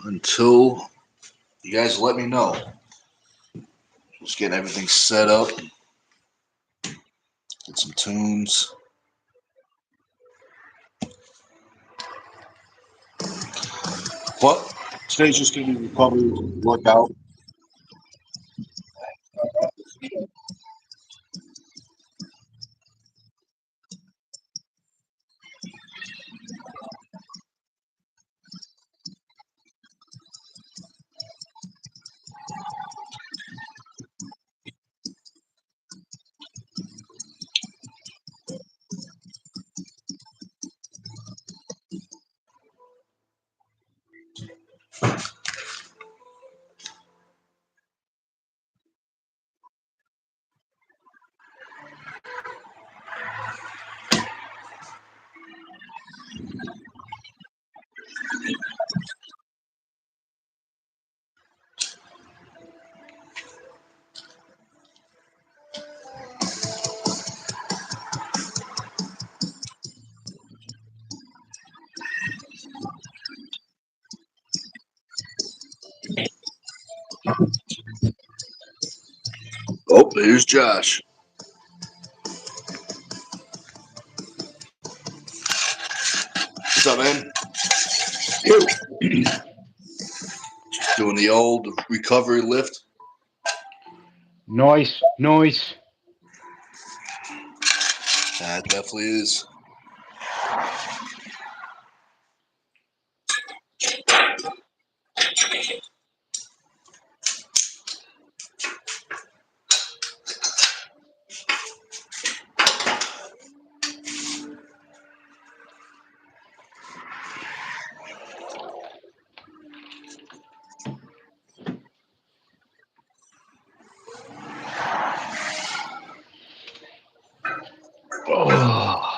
until you guys let me know. Just getting everything set up. Get some tunes. But today's just going to be recovery workout. Oh, here's Josh. What's up, man? Just doing the old recovery lift. Noise. That definitely is. Oh.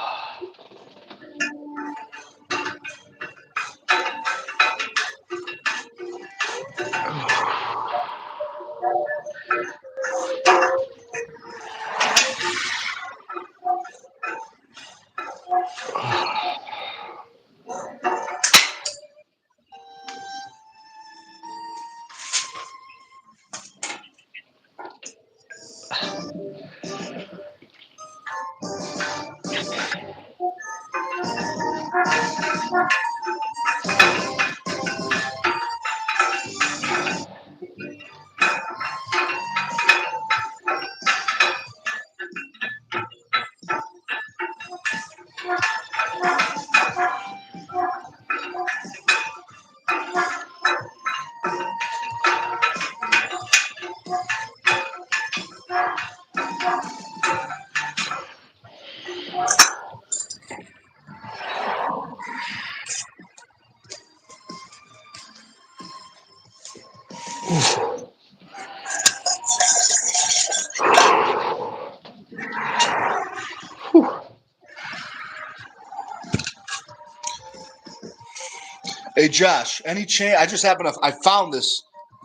Hey, Josh, any chance? I found this.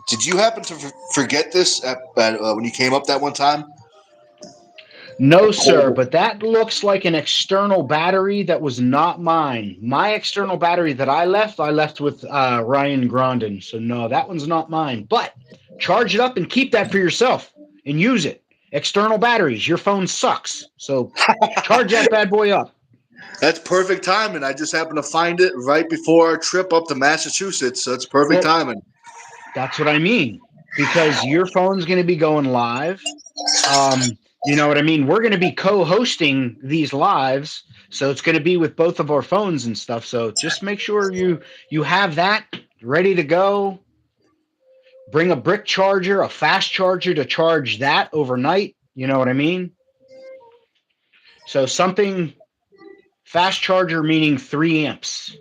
Did you happen to forget this when you came up that one time? No, sir, but that looks like an external battery that was not mine. My external battery that I left with Ryan Grondin. So, no, that one's not mine. But charge it up and keep that for yourself and use it. External batteries, your phone sucks. So, charge that bad boy up. That's perfect timing. I just happened to find it right before our trip up to Massachusetts. So it's perfect Well, timing. that's what I mean. Because your phone's going to be going live. You know what I mean? We're going to be co-hosting these lives, so it's going to be with both of our phones and stuff. So just make sure you have that ready to go. Bring a brick charger, a fast charger to charge that overnight. You know what I mean? So something fast charger meaning 3 amps,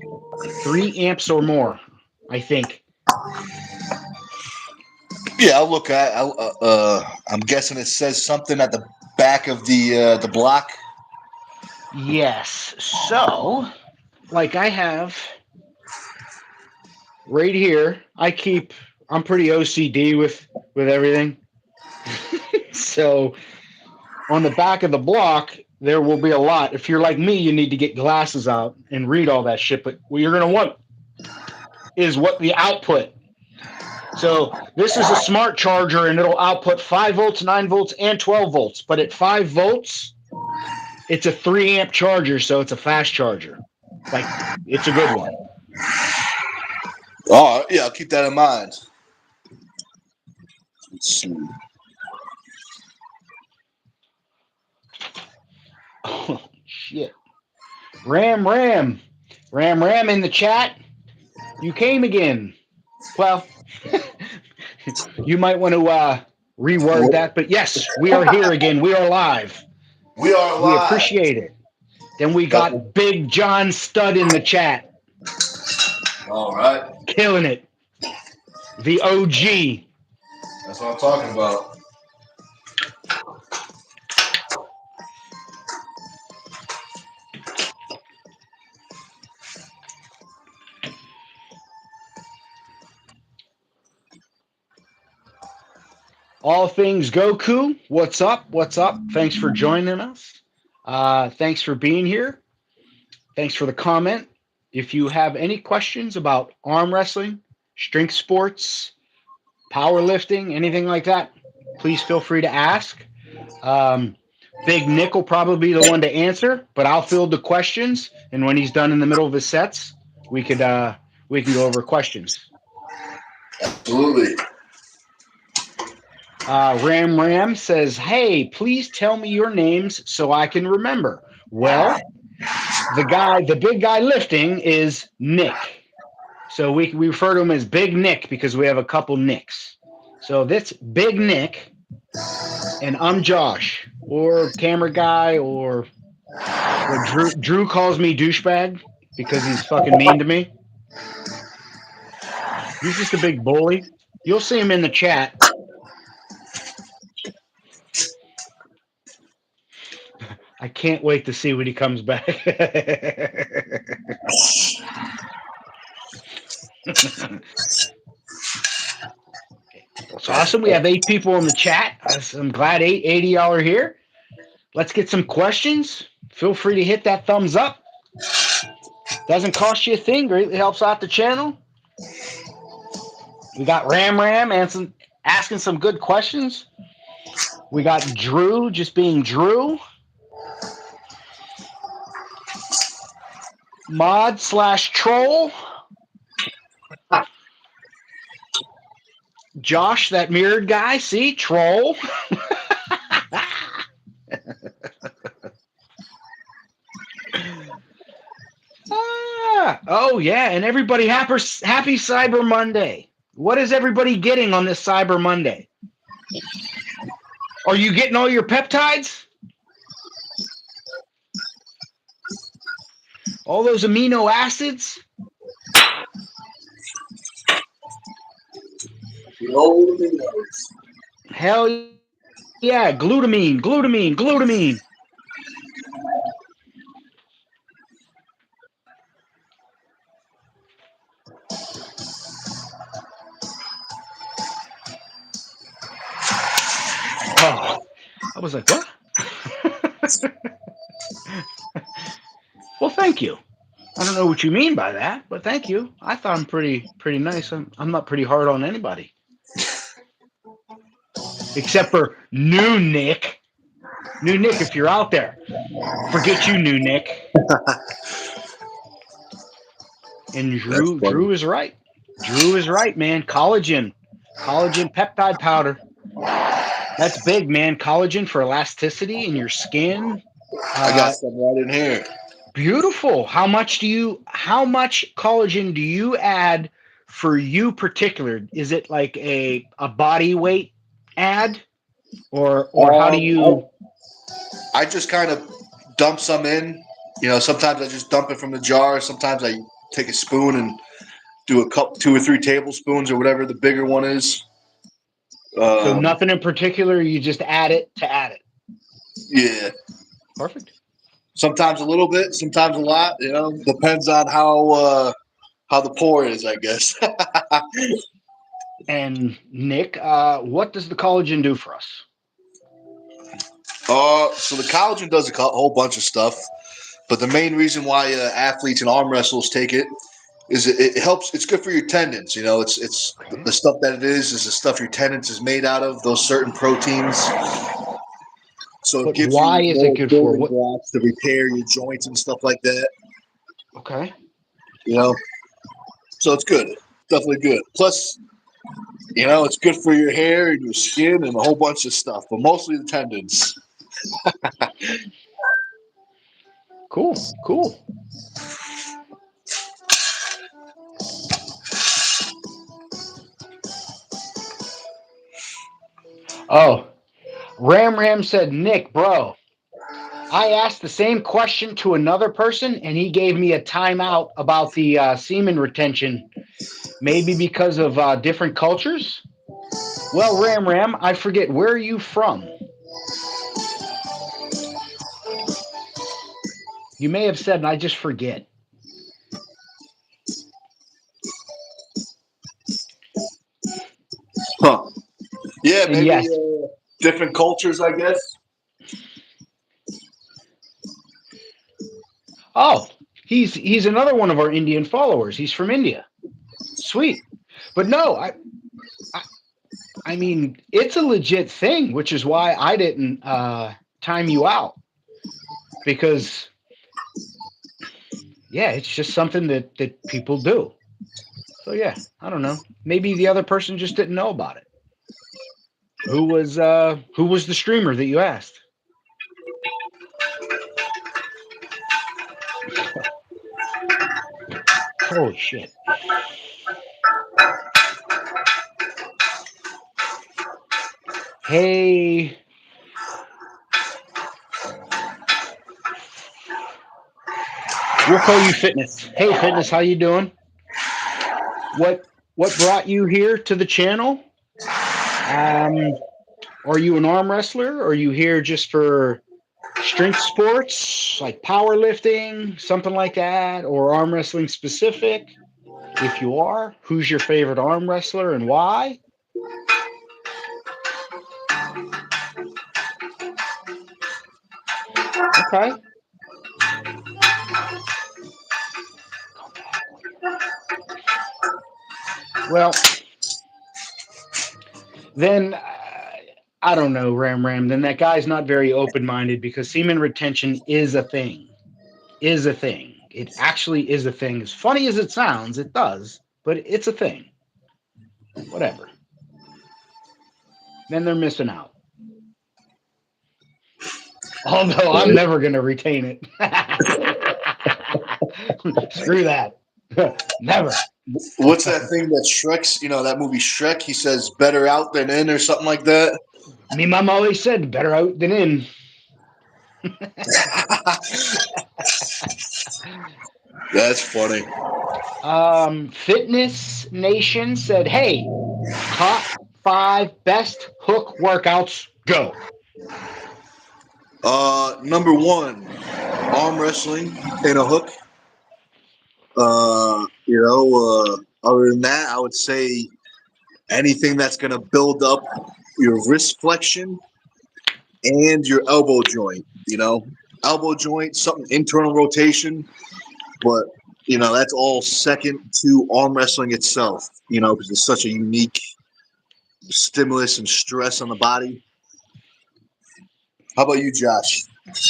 3 amps or more. I think. Yeah, I'll look at. I'm guessing it says something at the back of the block. Yes. So, like I have right here, I'm pretty OCD with everything. So on the back of the block, there will be a lot. If you're like me, you need to get glasses out and read all that shit. But well, you're gonna want is what the output. So this is a smart charger, and it'll output 5 volts, 9 volts, and 12 volts. But at 5 volts, it's a 3 amp charger, so it's a fast charger. Like, it's a good one. Oh, yeah, I'll keep that in mind. Let's see. Oh, shit. Ram in the chat. You came again. Well, you might want to reword that, but yes, we are here again. We are live. We are live. We appreciate it. Then we got Big John Stud in the chat. All right. Killing it. The OG. That's what I'm talking about. All Things Goku. What's up? What's up? Thanks for joining us. Thanks for being here. Thanks for the comment. If you have any questions about arm wrestling, strength sports, powerlifting, anything like that, please feel free to ask. Big Nick will probably be the one to answer, but I'll field the questions, and when he's done in the middle of his sets, we can go over questions. Absolutely. Ram says, "Hey, please tell me your names so I can remember." Well, the big guy lifting is Nick. So we refer to him as Big Nick because we have a couple Nicks. So that's Big Nick, and I'm Josh, or camera guy, or Drew calls me douchebag because he's fucking mean to me. He's just a big bully. You'll see him in the chat. I can't wait to see when he comes back. It's awesome. We have 8 people in the chat. I'm glad 80 y'all are here. Let's get some questions. Feel free to hit that thumbs up. Doesn't cost you a thing. Greatly helps out the channel. We got Ram asking some good questions. We got Drew just being Drew. Mod/troll. Josh, that mirrored guy, see? Troll. Oh, yeah, and everybody happy Cyber Monday. What is everybody getting on this Cyber Monday? Are you getting all your peptides? All those amino acids? Hell yeah, glutamine. Oh, I was like, what? Well, thank you. I don't know what you mean by that, but thank you. I thought I'm pretty nice. I'm not pretty hard on anybody. Except for New Nick. New Nick, if you're out there, forget you, New Nick. And Drew is right. Drew is right, man. Collagen peptide powder. That's big, man. Collagen for elasticity in your skin. I got some right in here. Beautiful. How much collagen do you add for you particular? Is it like a body weight add? Or how do you? I just kind of dump some in. You know, sometimes I just dump it from the jar. Sometimes I take a spoon and do 2 or 3 tablespoons or whatever the bigger one is. So nothing in particular. You just add it to add it. Yeah. Perfect. Sometimes a little bit, sometimes a lot. You know, depends on how the pour is, I guess. And Nick, what does the collagen do for us? So the collagen does a whole bunch of stuff, but the main reason why athletes and arm wrestlers take it is it helps. It's good for your tendons. You know, it's Okay. the stuff that it is the stuff your tendons is made out of. Those certain proteins. So it But gives why you is it more good for building what? blocks to repair your joints and stuff like that. Okay. You know, so it's good. Definitely good. Plus, you know, it's good for your hair and your skin and a whole bunch of stuff, but mostly the tendons. Cool. Cool. Oh, Ram said, Nick, bro, I asked the same question to another person, and he gave me a timeout about the semen retention, maybe because of different cultures. Well, Ram, I forget, where are you from? You may have said, and I just forget. Huh. Yeah, And maybe yes, different cultures, I guess. oh, he's another one of our Indian followers. He's from India. Sweet. But no, I I mean, it's a legit thing, which is why I didn't time you out because yeah, it's just something that people do. So yeah, I don't know. Maybe the other person just didn't know about it. Who was the streamer that you asked? Holy shit. Hey, we'll call you Fitness. Hey Fitness, how you doing? What brought you here to the channel? Um are you an arm wrestler? Are you here just for strength sports like powerlifting, something like that, or arm wrestling specific? If you are, who's your favorite arm wrestler and why? Okay. Well, then I don't know, Ram. Then that guy's not very open minded because semen retention is a thing. Is a thing. It actually is a thing. As funny as it sounds, it does, but it's a thing. Whatever. Then they're missing out. Although I'm never going to retain it. Screw that. Never. What's that thing that Shrek's, you know, that movie Shrek, he says better out than in or something like that? Me mom always said better out than in. That's funny. Fitness Nation said, hey, top 5 best hook workouts, go. Number one, arm wrestling in a hook. Other than that, I would say anything that's going to build up your wrist flexion and your elbow joint. You know, elbow joint, something internal rotation, but you know that's all second to arm wrestling itself. You know, because it's such a unique stimulus and stress on the body. How about you, Josh?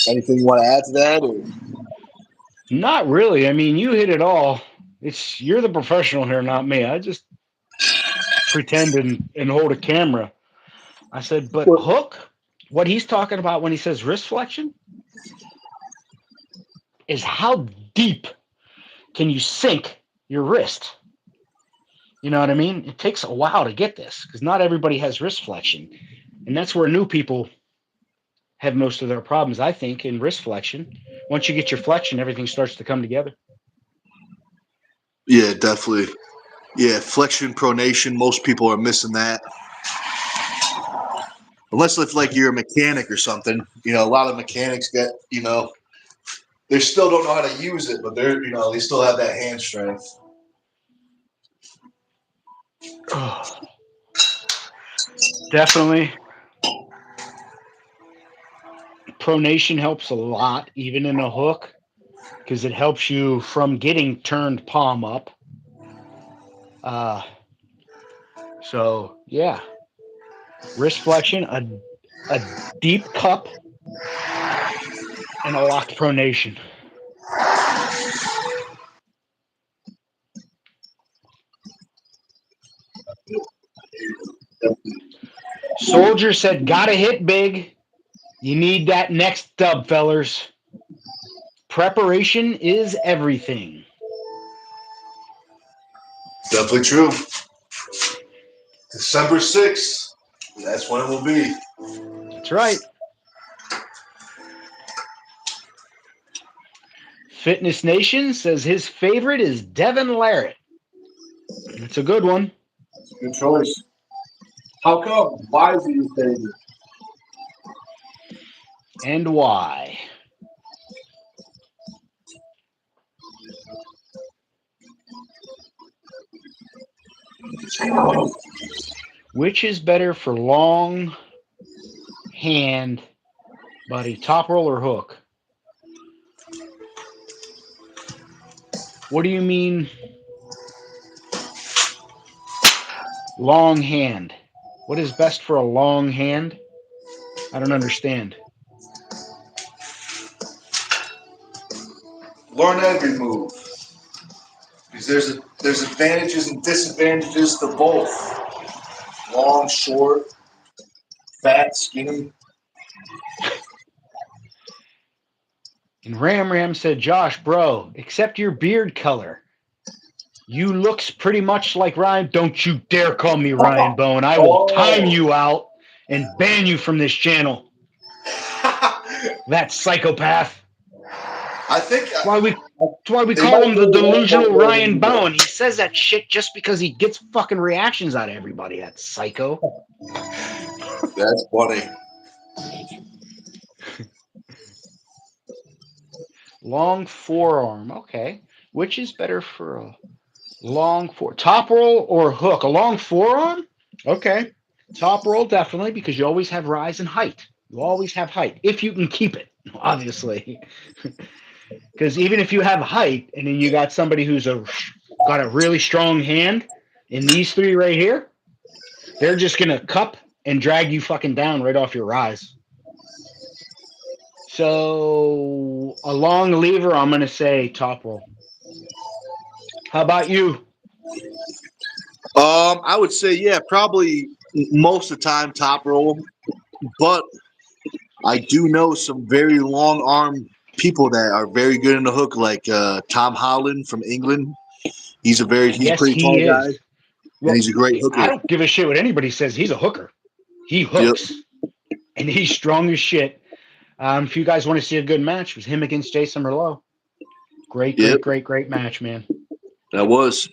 Anything you want to add to that? Or? Not really. I mean, you hit it all. It's you're the professional here, not me. I just pretend and hold a camera. I said, but hook, what he's talking about when he says wrist flexion is how deep can you sink your wrist? You know what I mean? It takes a while to get this because not everybody has wrist flexion. And that's where new people have most of their problems, I think, in wrist flexion. Once you get your flexion, everything starts to come together. Yeah, definitely. Yeah, flexion, pronation. Most people are missing that. Unless if like you're a mechanic or something, you know, a lot of mechanics get, you know, they still don't know how to use it, but they're, you know, they still have that hand strength. Definitely. Pronation helps a lot, even in a hook, because it helps you from getting turned palm up. So yeah, wrist flexion, a deep cup, and a locked pronation. Soldier said, "Gotta hit big. You need that next dub, fellers. Preparation is everything." Definitely true. December 6th. That's when it will be. That's right. Fitness Nation says his favorite is Devin Larratt. It's a good one. That's a good choice. How come? Why is he your favorite? And why? Which is better for long hand, buddy? Top roll or hook? What do you mean long hand? What is best for a long hand? I don't understand. Learn every move. Because there's advantages and disadvantages to both. Long, short, fat, skinny. And Ram said, "Josh, bro, except your beard color. You looks pretty much like Ryan. Don't you dare call me Ryan Bowen. I will time you out and ban you from this channel. That psychopath." I think That's why we call him the delusional Ryan Bowen. He says that shit just because he gets fucking reactions out of everybody. That psycho. That's funny. Long forearm. Okay. Which is better for a top roll or hook? A long forearm? Okay. Top roll, definitely, because you always have rise in height. You always have height if you can keep it, obviously. Because even if you have height and then you got somebody who's got a really strong hand, in these three right here, they're just gonna cup and drag you fucking down right off your rise. So a long lever, I'm gonna say top roll. How about you? I would say probably most of the time top roll, but I do know some very long arm people that are very good in the hook, like Tom Holland from England. He's a pretty tall guy, well, and he's a great hooker. I don't give a shit what anybody says. He's a hooker. He hooks, and he's strong as shit. If you guys want to see a good match, it was him against Jason Merlot. Great match, man. That was.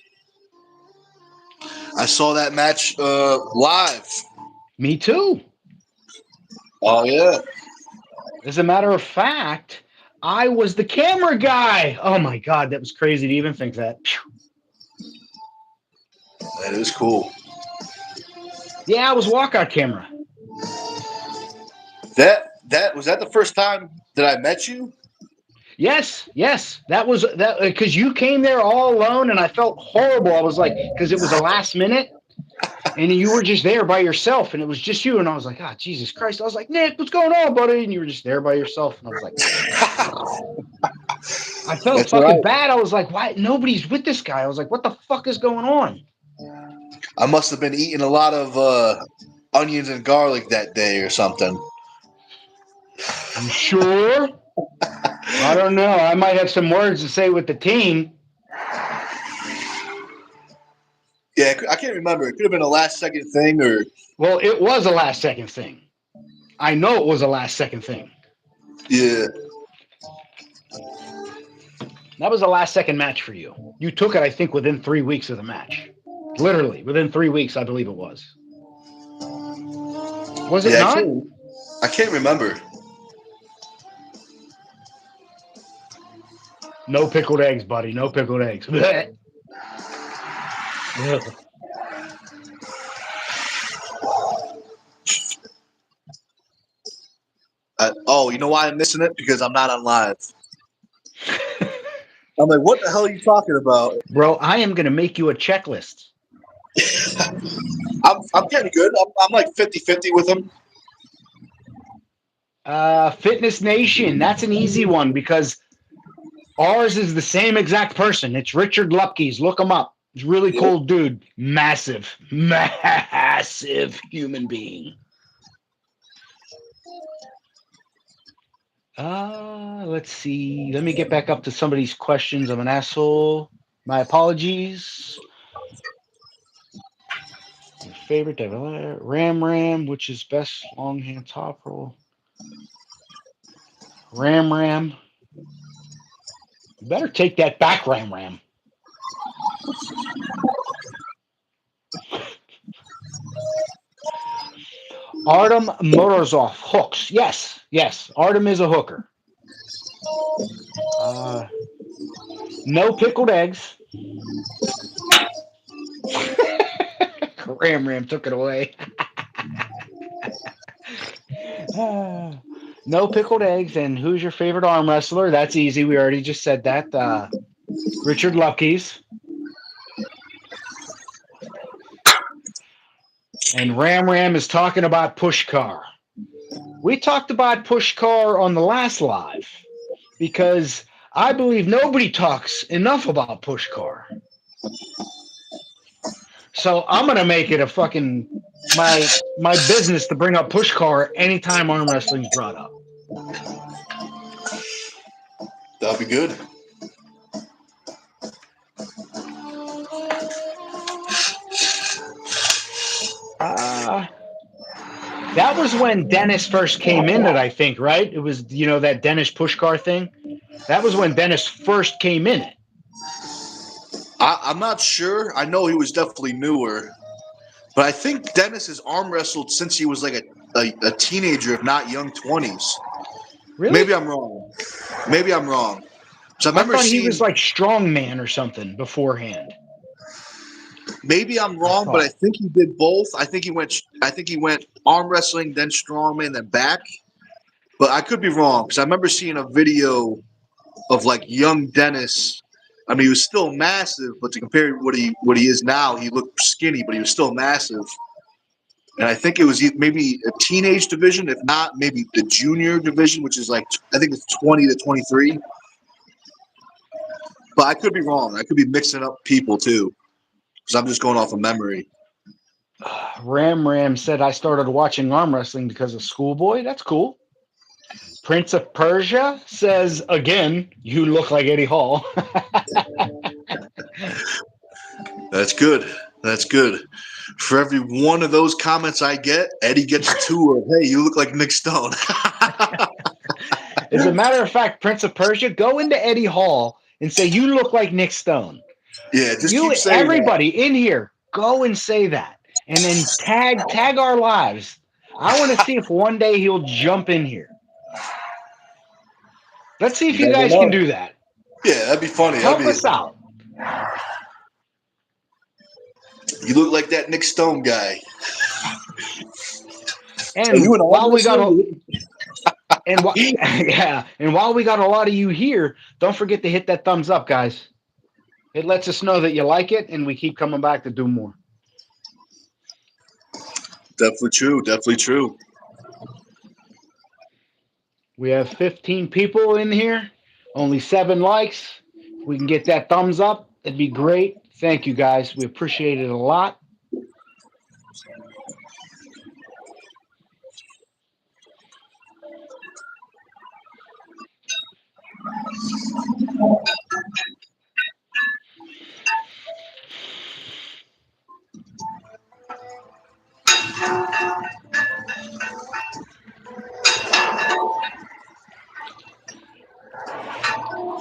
I saw that match live. Me too. Oh yeah. As a matter of fact, I was the camera guy. Oh my god, that was crazy to even think that. That is cool. Yeah, I was walkout camera. That was that the first time that I met you? Yes. That was that because you came there all alone, and I felt horrible. I was like, because it was a last minute, and you were just there by yourself, and it was just you, and I was like, Jesus Christ! I was like, Nick, what's going on, buddy? And you were just there by yourself, and I was like, I felt That's fucking right. bad. I was like, why nobody's with this guy? I was like, what the fuck is going on? I must have been eating a lot of onions and garlic that day or something. You sure? I don't know. I might have some words to say with the team. Yeah, I can't remember. It could have been a last second thing or. Well, it was a last second thing. I know it was a last second thing. Yeah. That was a last second match for you. You took it, I think, within 3 weeks of the match. Literally, within 3 weeks, I believe it was. Was it not? I can't remember. No pickled eggs, buddy. No pickled eggs. You know why I'm missing it? Because I'm not on live. I'm like, what the hell are you talking about? Bro, I am going to make you a checklist. I'm kind of good. I'm like 50-50 with him. Fitness Nation. That's an easy one because ours is the same exact person. It's Richard Lupke's. Look him up. He's a really cool dude. Massive human being. Let's see. Let me get back up to somebody's questions. I'm an asshole. My apologies. Your favorite devil, Ram, which is best longhand top roll. Ram. You better take that back, Ram. Artem Morozov, hooks. Yes. Artem is a hooker. No pickled eggs. Ram took it away. No pickled eggs. And who's your favorite arm wrestler? That's easy. We already just said that. Richard Lupke's. And Ram is talking about Pushkar. We talked about Pushkar on the last live because I believe nobody talks enough about Pushkar. So I'm gonna make it a fucking my business to bring up Pushkar anytime arm wrestling's brought up. That'll be good. That was when Dennis first came in it, I think, right? It was, that Dennis Pushkar thing. That was when Dennis first came in it. I'm not sure. I know he was definitely newer. But I think Dennis has arm wrestled since he was like a teenager, if not young 20s. Really? Maybe I'm wrong. So I thought he was like strongman or something beforehand. Maybe I'm wrong, but I think he did both. I think he went arm wrestling, then strongman, then back. But I could be wrong because I remember seeing a video of like young Dennis. I mean, he was still massive, but to compare what he is now, he looked skinny, but he was still massive. And I think it was maybe a teenage division, if not maybe the junior division, which is like I think it's 20 to 23. But I could be wrong. I could be mixing up people too, because I'm just going off of memory. Ram said I started watching arm wrestling because of Schoolboy. That's cool. Prince of Persia says, again, you look like Eddie Hall. That's good. For every one of those comments I get, Eddie gets two of, hey, you look like Nic Stone. As a matter of fact, Prince of Persia, go into Eddie Hall and say, you look like Nic Stone. Yeah, just keep saying everybody in here, go and say that. And then tag our lives. I want to see if one day he'll jump in here. Let's see if you guys can do that. Yeah, that'd be funny. Help us out. You look like that Nic Stone guy. And while we got and while we got a lot of you here, don't forget to hit that thumbs up, guys. It lets us know that you like it, and we keep coming back to do more. Definitely true. We have 15 people in here, only 7 likes. If we can get that thumbs up, it'd be great. Thank you, guys. We appreciate it a lot.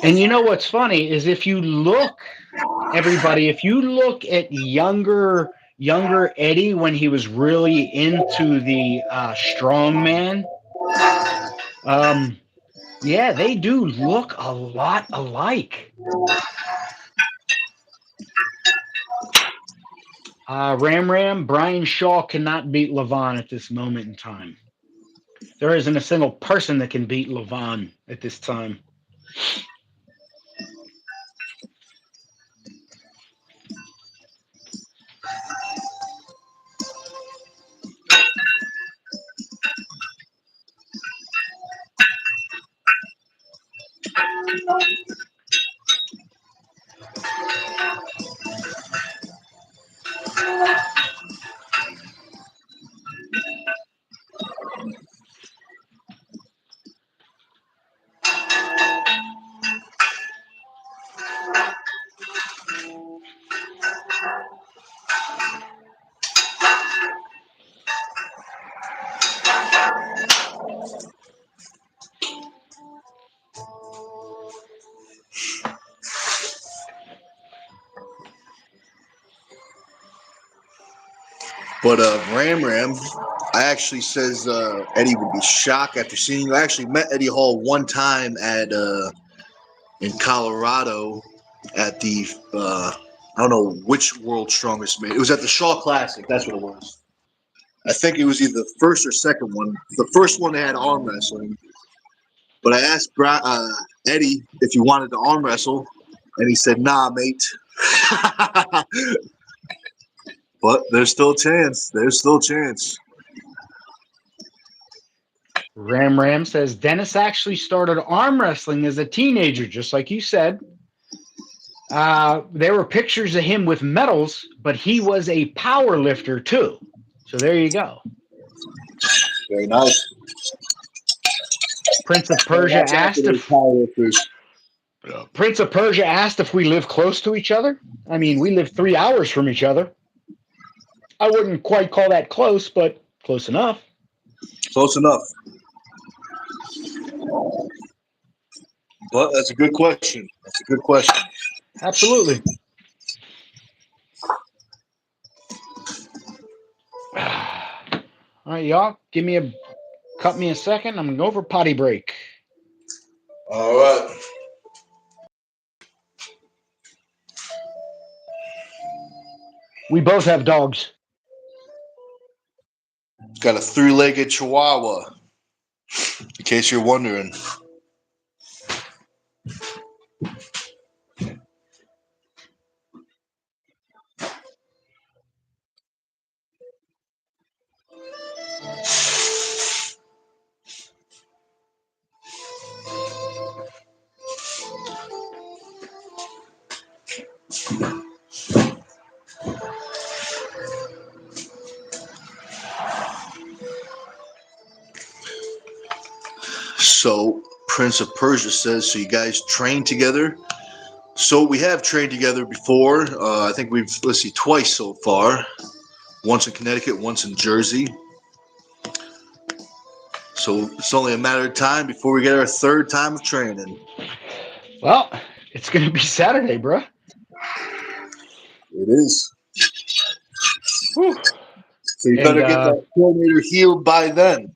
And you know what's funny is if you look at younger Eddie when he was really into the strongman, yeah, they do look a lot alike. Ram, Brian Shaw cannot beat Levon at this moment in time. There isn't a single person that can beat Levon at this time. But Ram, I actually says Eddie would be shocked after seeing you. I actually met Eddie Hall one time at in Colorado at the I don't know which World's Strongest Man. It was at the Shaw Classic. That's what it was. I think it was either the first or second one. The first one they had arm wrestling. But I asked Eddie if he wanted to arm wrestle, and he said, "Nah, mate." But there's still a chance. There's still a chance. Ram says Dennis actually started arm wrestling as a teenager, just like you said. There were pictures of him with medals, but he was a power lifter too. So there you go. Very nice. Prince of Persia asked if we live close to each other. I mean, we live 3 hours from each other. I wouldn't quite call that close, but close enough. Close enough. But that's a good question. That's a good question. Absolutely. All right, y'all. Cut me a second. I'm gonna go for potty break. All right. We both have dogs. Got a 3-legged Chihuahua. In case you're wondering. So Prince of Persia says, so you guys train together? So we have trained together before. I think we've, twice so far. Once in Connecticut, once in Jersey. So it's only a matter of time before we get our third time of training. Well, it's going to be Saturday, bro. It is. Whew. So you better get that pronator healed by then.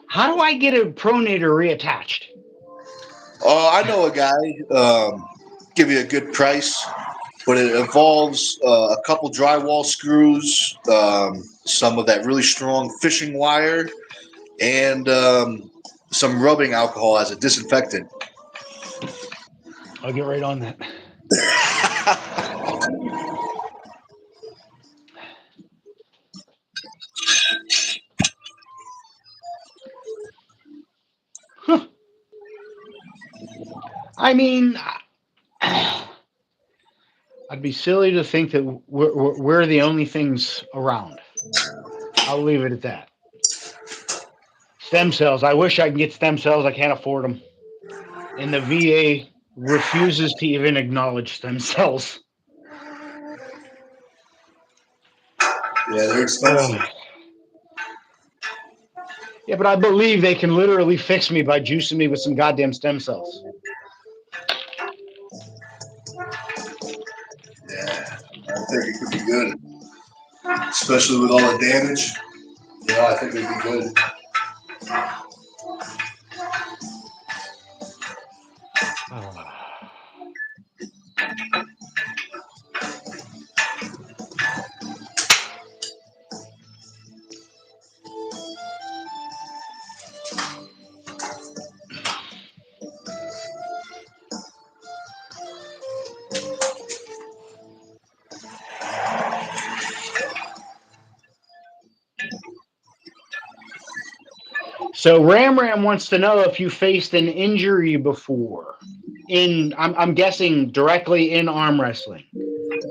How do I get a pronator reattached? I know a guy. Give you a good price, but it involves a couple drywall screws, some of that really strong fishing wire, and some rubbing alcohol as a disinfectant. I'll get right on that. Huh. I mean, I'd be silly to think that we're the only things around. I'll leave it at that. Stem cells. I wish I could get stem cells. I can't afford them. And the VA refuses to even acknowledge stem cells. Yeah, they're expensive. Yeah, but I believe they can literally fix me by juicing me with some goddamn stem cells. Yeah, I think it could be good. Especially with all the damage. Yeah, I think it'd be good. So Ram Ram wants to know if you faced an injury before. I'm guessing directly in arm wrestling.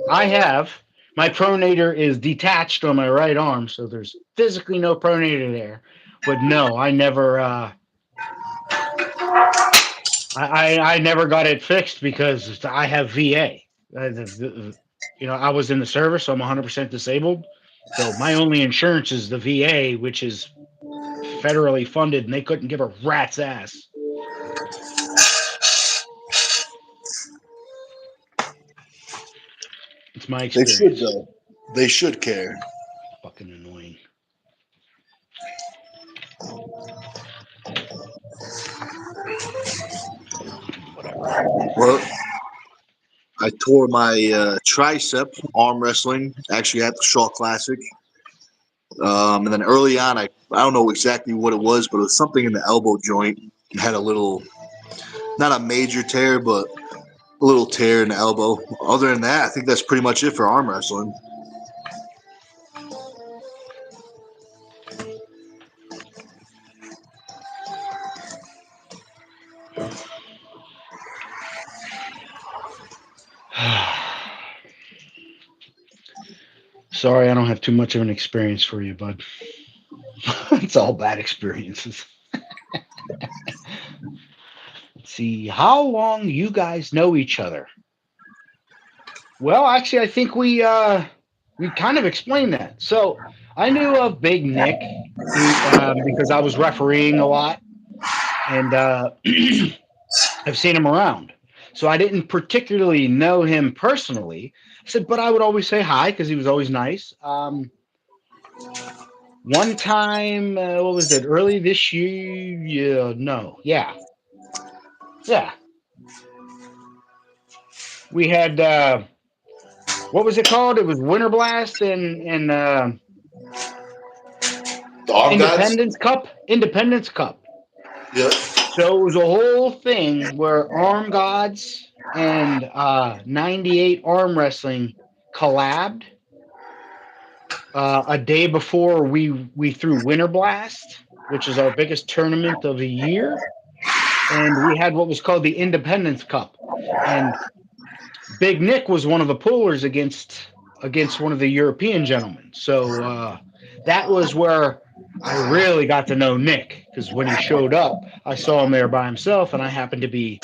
I have. My pronator is detached on my right arm, so there's physically no pronator there. But no, I never. I never got it fixed because I have VA. I was in the service, so I'm 100% disabled. So my only insurance is the VA, which is federally funded, and they couldn't give a rat's ass. It's my They should, experience. though. They should care. Fucking annoying. Whatever. Well, I tore my tricep arm wrestling actually at the Shaw Classic. And then early on, I don't know exactly what it was, but it was something in the elbow joint. It had a little, not a major tear, but a little tear in the elbow. Other than that, I think that's pretty much it for arm wrestling. Sorry, I don't have too much of an experience for you, bud. It's all bad experiences. Let's see, how long you guys know each other? Well, actually, I think we kind of explained that. So I knew of Big Nick because I was refereeing a lot, and I've seen him around. So I didn't particularly know him personally. I said, but I would always say hi because he was always nice. One time, what was it? Early this year? Yeah, no, yeah. We had what was it called? It was Winter Blast and The arm gods? Independence Cup. Independence Cup. Yep. So it was a whole thing where Arm Gods and 98 Arm Wrestling collabed a day before we threw Winter Blast, which is our biggest tournament of the year, and we had what was called the Independence Cup, and Big Nick was one of the pullers against one of the European gentlemen. So that was where I really got to know Nick, because when he showed up, I saw him there by himself, and I happened to be,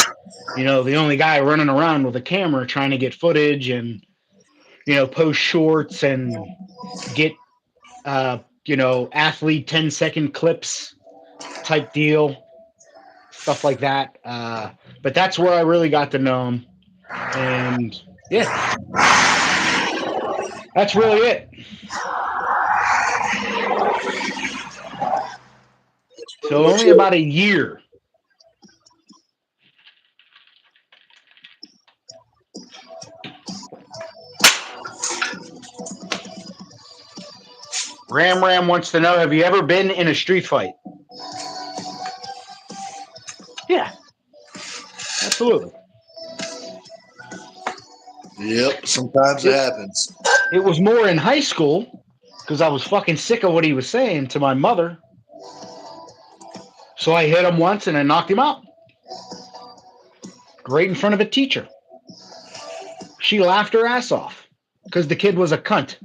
the only guy running around with a camera trying to get footage and post shorts and get athlete 10-second clips type deal, stuff like that. But that's where I really got to know him, and yeah, that's really it. So only about a year. Ram Ram wants to know, have you ever been in a street fight? Yeah, absolutely. Yep. Sometimes it happens. It was more in high school because I was fucking sick of what he was saying to my mother. So I hit him once and I knocked him out. Right in front of a teacher. She laughed her ass off because the kid was a cunt.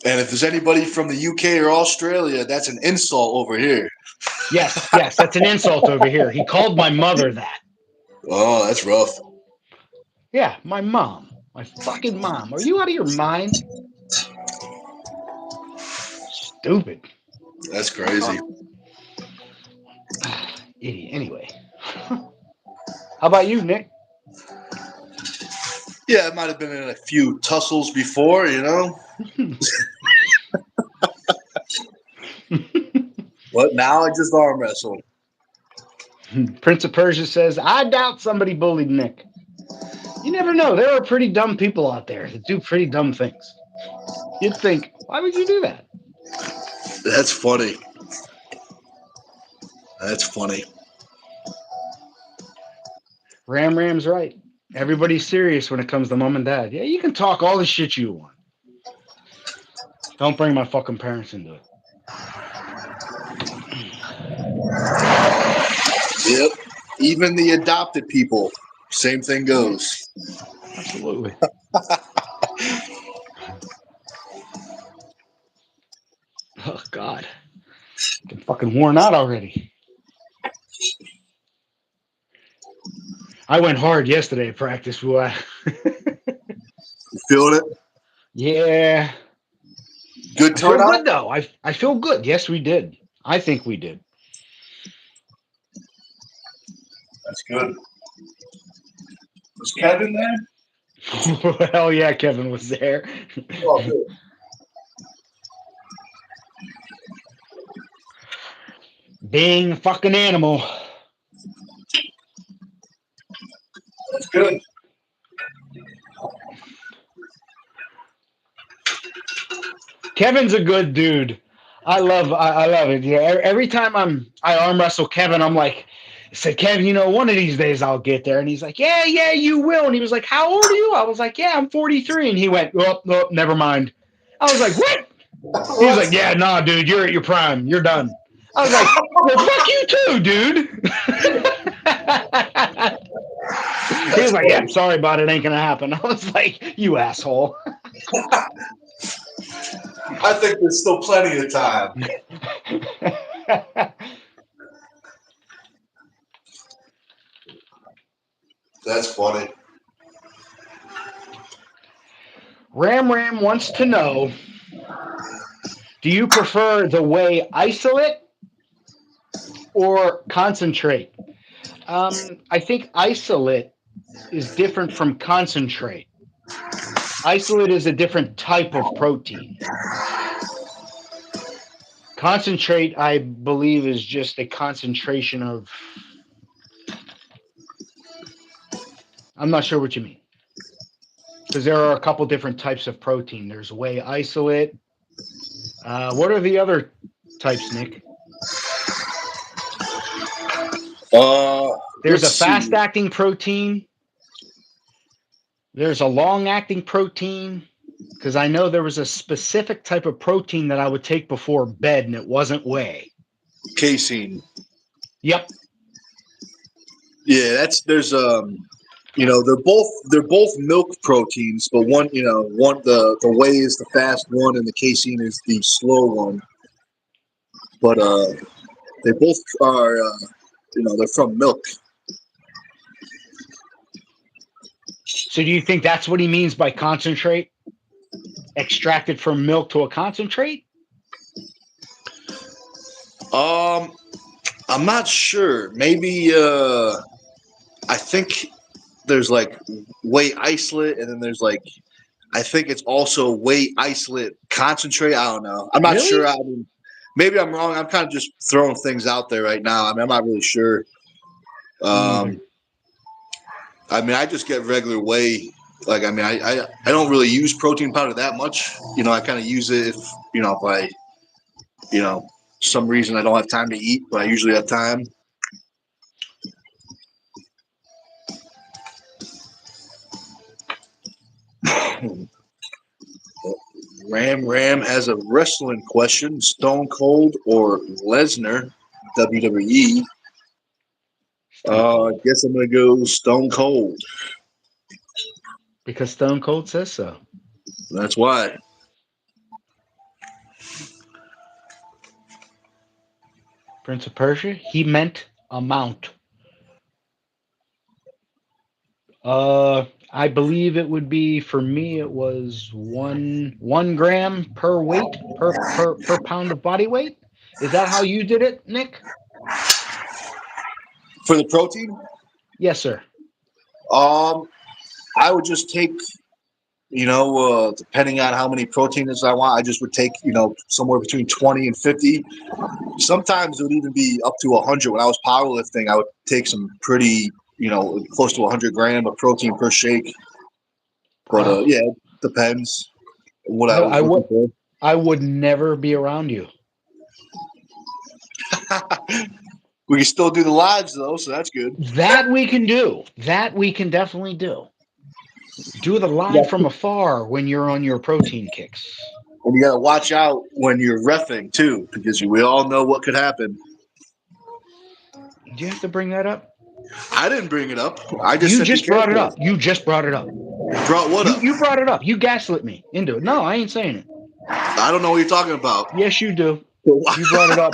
And if there's anybody from the UK or Australia, that's an insult over here. Yes, that's an insult over here. He called my mother that. Oh, that's rough. Yeah, my mom. My fucking mom. Are you out of your mind? Stupid. That's crazy. Idiot. Anyway. How about you, Nick? Yeah, I might have been in a few tussles before, But now I just arm wrestle. Prince of Persia says, I doubt somebody bullied Nick. You never know. There are pretty dumb people out there that do pretty dumb things. You'd think, why would you do that? That's funny. That's funny. Ram Ram's right. Everybody's serious when it comes to mom and dad. Yeah, you can talk all the shit you want. Don't bring my fucking parents into it. Yep. Even the adopted people, same thing goes. Absolutely. Oh God, I'm fucking worn out already. I went hard yesterday at practice, boy. You feeling it? Yeah. Good I feel turnout? good though. I feel good. Yes, we did. I think we did. That's good. Was Kevin there? Hell yeah, Kevin was there. Oh, good. Being a fucking animal. That's good. Kevin's a good dude. I love it. Yeah, every time I arm wrestle Kevin, I'm like, I said, Kevin, you know, one of these days I'll get there. And he's like, yeah, you will. And he was like, how old are you? I was like, yeah, I'm 43. And he went, oh, never mind. I was like, what? He was like, yeah, nah, dude, you're at your prime. You're done. I was like, well, fuck you too, dude. He was like, yeah, sorry about it. Ain't going to happen. I was like, you asshole. I think there's still plenty of time. That's funny. Ram wants to know, do you prefer the whey isolate or concentrate? I think isolate is different from concentrate. Isolate is a different type of protein. Concentrate, I believe, is just a concentration of. I'm not sure what you mean. Because there are a couple different types of protein. There's whey isolate. What are the other types, Nick? There's a fast-acting protein. There's a long-acting protein. Because I know there was a specific type of protein that I would take before bed, and it wasn't whey. Casein. Yep. Yeah, there's you know, they're both milk proteins, but one the whey is the fast one and the casein is the slow one. But they both are they're from milk. So do you think that's what he means by concentrate? Extracted from milk to a concentrate? I'm not sure. Maybe I think there's like whey isolate, and then there's like I think it's also whey isolate concentrate. I don't know. I'm not Really? sure. I mean, maybe I'm wrong. I'm kind of just throwing things out there right now. I mean, I'm not really sure. I mean, I just get regular whey. Like, I mean, I don't really use protein powder that much. You know, I kind of use it if I, some reason I don't have time to eat, but I usually have time. Ram has a wrestling question: Stone Cold or Lesnar, WWE. I guess I'm gonna go Stone Cold. Because Stone Cold says so. That's why. Prince of Persia, he meant amount. I believe it would be for me. It was 1 gram per weight per pound of body weight. Is that how you did it, Nick? For the protein? Yes, sir. I would just take, depending on how many proteins I want, I just would take, somewhere between 20 and 50. Sometimes it would even be up to 100. When I was powerlifting, I would take some pretty, close to 100 grams of protein per shake. But yeah, it depends what I was looking for. I would never be around you. We can still do the lives though, so that's good. That we can do. That we can definitely do. Do the live from afar when you're on your protein kicks. And you got to watch out when you're reffing too, because we all know what could happen. Do you have to bring that up? I didn't bring it up. I just You said just be brought it careful. up. You just brought it up. Brought what up? You brought it up. You gaslit me into it. No, I ain't saying it. I don't know what you're talking about. Yes, you do. You brought it up.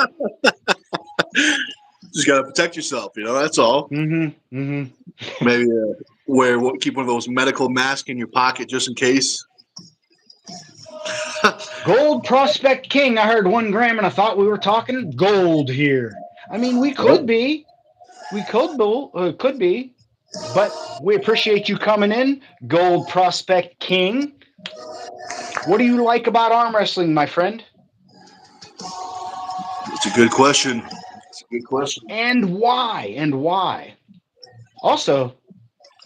Just gotta protect yourself. That's all. Mm-hmm. Mm-hmm. Maybe keep one of those medical masks in your pocket just in case. Gold Prospect King. I heard 1 gram and I thought we were talking gold here. I mean, we could be. We could be. But we appreciate you coming in, Gold Prospect King. What do you like about arm wrestling, my friend? It's a good question. And why? And why? Also,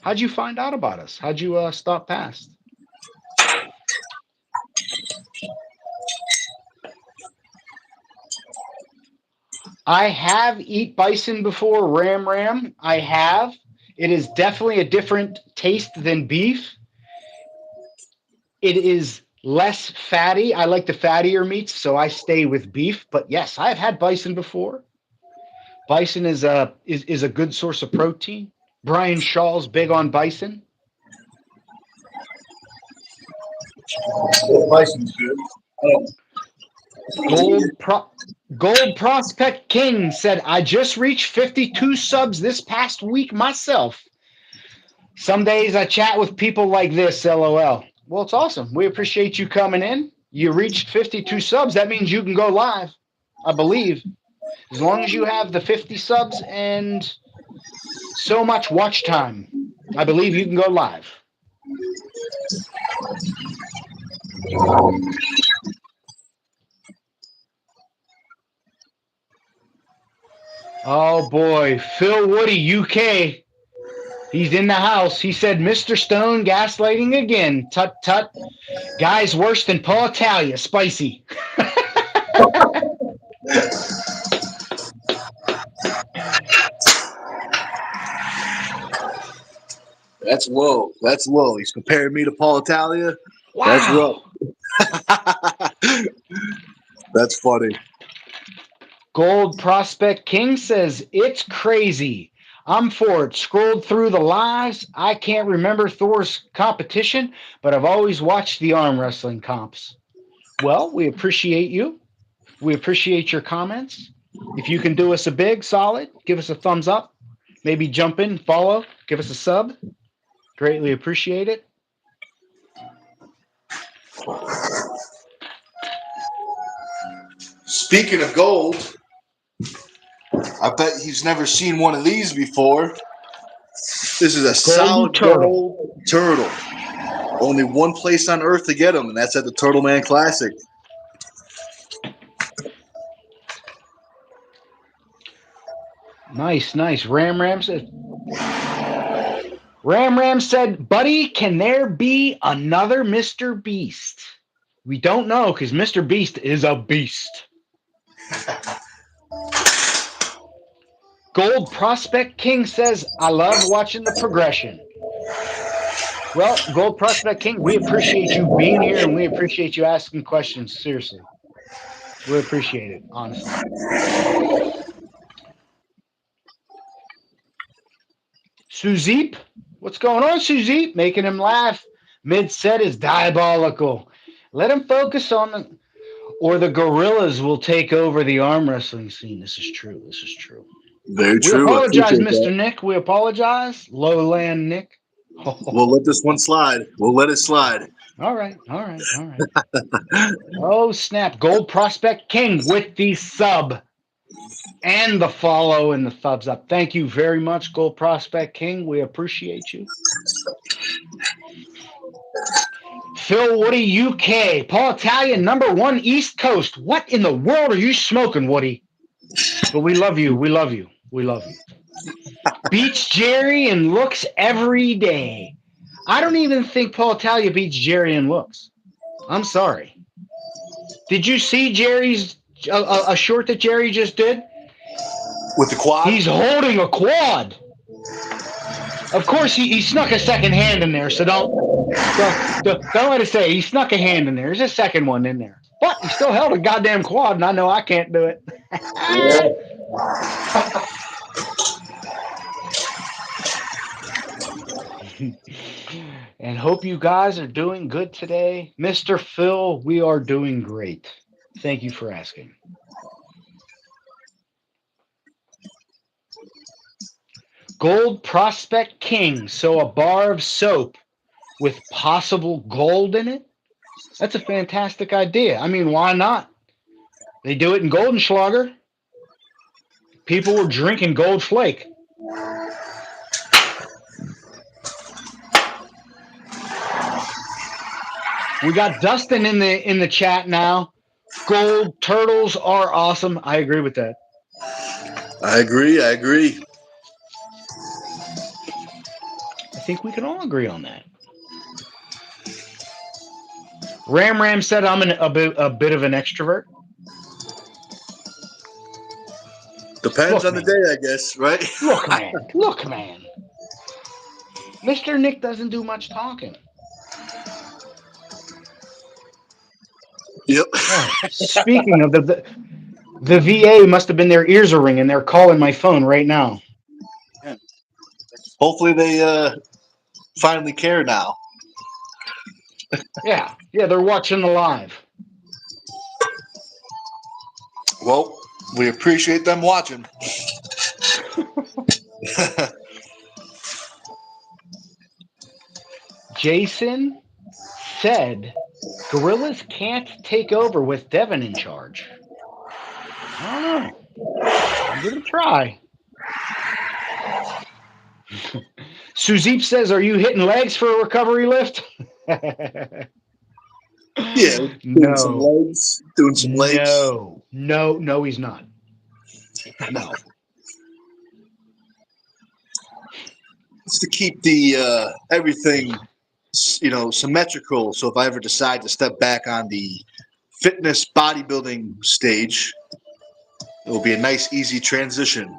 how'd you find out about us? How'd you stop past? I have eat bison before, ram. I have. It is definitely a different taste than beef. It is less fatty. I like the fattier meats, so I stay with beef. But yes, I've had bison before. Bison is a good source of protein. Brian Shaw's big on bison. Bison's good. Gold Prospect King said, I just reached 52 subs this past week myself. Some days I chat with people like this, LOL. Well, it's awesome. We appreciate you coming in. You reached 52 subs. That means you can go live, I believe. As long as you have the 50 subs and so much watch time, I believe you can go live. Oh boy, Phil Woody, UK. He's in the house. He said, Mr. Stone gaslighting again. Tut tut. Guy's worse than Paul Italia. Spicy. That's low. That's low. He's comparing me to Paul Italia. Wow. That's low. That's funny. Gold Prospect King says, it's crazy. I'm for it. Scrolled through the lives. I can't remember Thor's competition, but I've always watched the arm wrestling comps. Well, we appreciate you. We appreciate your comments. If you can do us a big solid, give us a thumbs up. Maybe jump in, follow, give us a sub. Greatly appreciate it. Speaking of gold, I bet he's never seen one of these before. This is a solid gold turtle. Only one place on Earth to get them, and that's at the Turtle Man Classic. Nice. Ram said, buddy, can there be another Mr. Beast? We don't know because Mr. Beast is a beast. Gold Prospect King says, I love watching the progression. Well, Gold Prospect King, we appreciate you being here and we appreciate you asking questions. Seriously. We appreciate it, honestly. Suzeep, what's going on, Suzeep? Making him laugh mid-set is diabolical. Let him focus on or the gorillas will take over the arm wrestling scene. This is true. Very true. We apologize, Mr. Nick. We apologize. Lowland Nick. We'll let this one slide. We'll let it slide. All right. Oh, snap. Gold Prospect King with the sub and the follow and the thumbs up. Thank you very much, Gold Prospect King. We appreciate you. Phil Woody, UK. Paul Italian, #1 East Coast. What in the world are you smoking, Woody? But we love you. Beats Jerry in looks every day. I don't even think Paul Italia beats Jerry in looks. I'm sorry. Did you see Jerry's a short that Jerry just did? With the quad? He's holding a quad. Of course, he snuck a second hand in there, so don't let us say he snuck a hand in there. There's a second one in there. But he still held a goddamn quad, and I know I can't do it. And hope you guys are doing good today. Mr. Phil, we are doing great. Thank you for asking. Gold Prospect King. So a bar of soap with possible gold in it? That's a fantastic idea. I mean, why not? They do it in Goldenschlager. People were drinking Gold Flake. We got Dustin in the chat now. Gold turtles are awesome. I agree with that. I agree. I agree. I think we can all agree on that. Ram said I'm a bit of an extrovert. Depends Look, on the man. day, I guess, right? Look, man. Mr. Nick doesn't do much talking. Yep. Oh, speaking of the VA must have been their ears are ringing. They're calling my phone right now. Hopefully they finally care now. Yeah, they're watching the live. Well, we appreciate them watching. Jason said gorillas can't take over with Devin in charge. I don't know. I'll give it a try. Suzeep says, "Are you hitting legs for a recovery lift?" Yeah, doing some No, legs. Doing some legs. no, he's not. No. It's to keep the everything, symmetrical. So if I ever decide to step back on the fitness bodybuilding stage, it will be a nice, easy transition.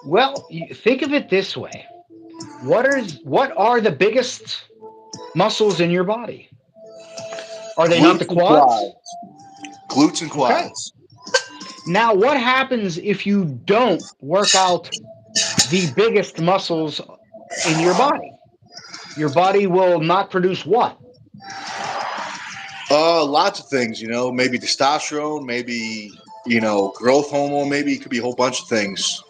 Well, think of it this way. What are the biggest muscles in your body? Are they not the Glutes and quads? quads. Glutes and Okay. quads. Now, what happens if you don't work out the biggest muscles in your body? Your body will not produce what? Lots of things. Maybe testosterone. Maybe growth hormone. Maybe it could be a whole bunch of things.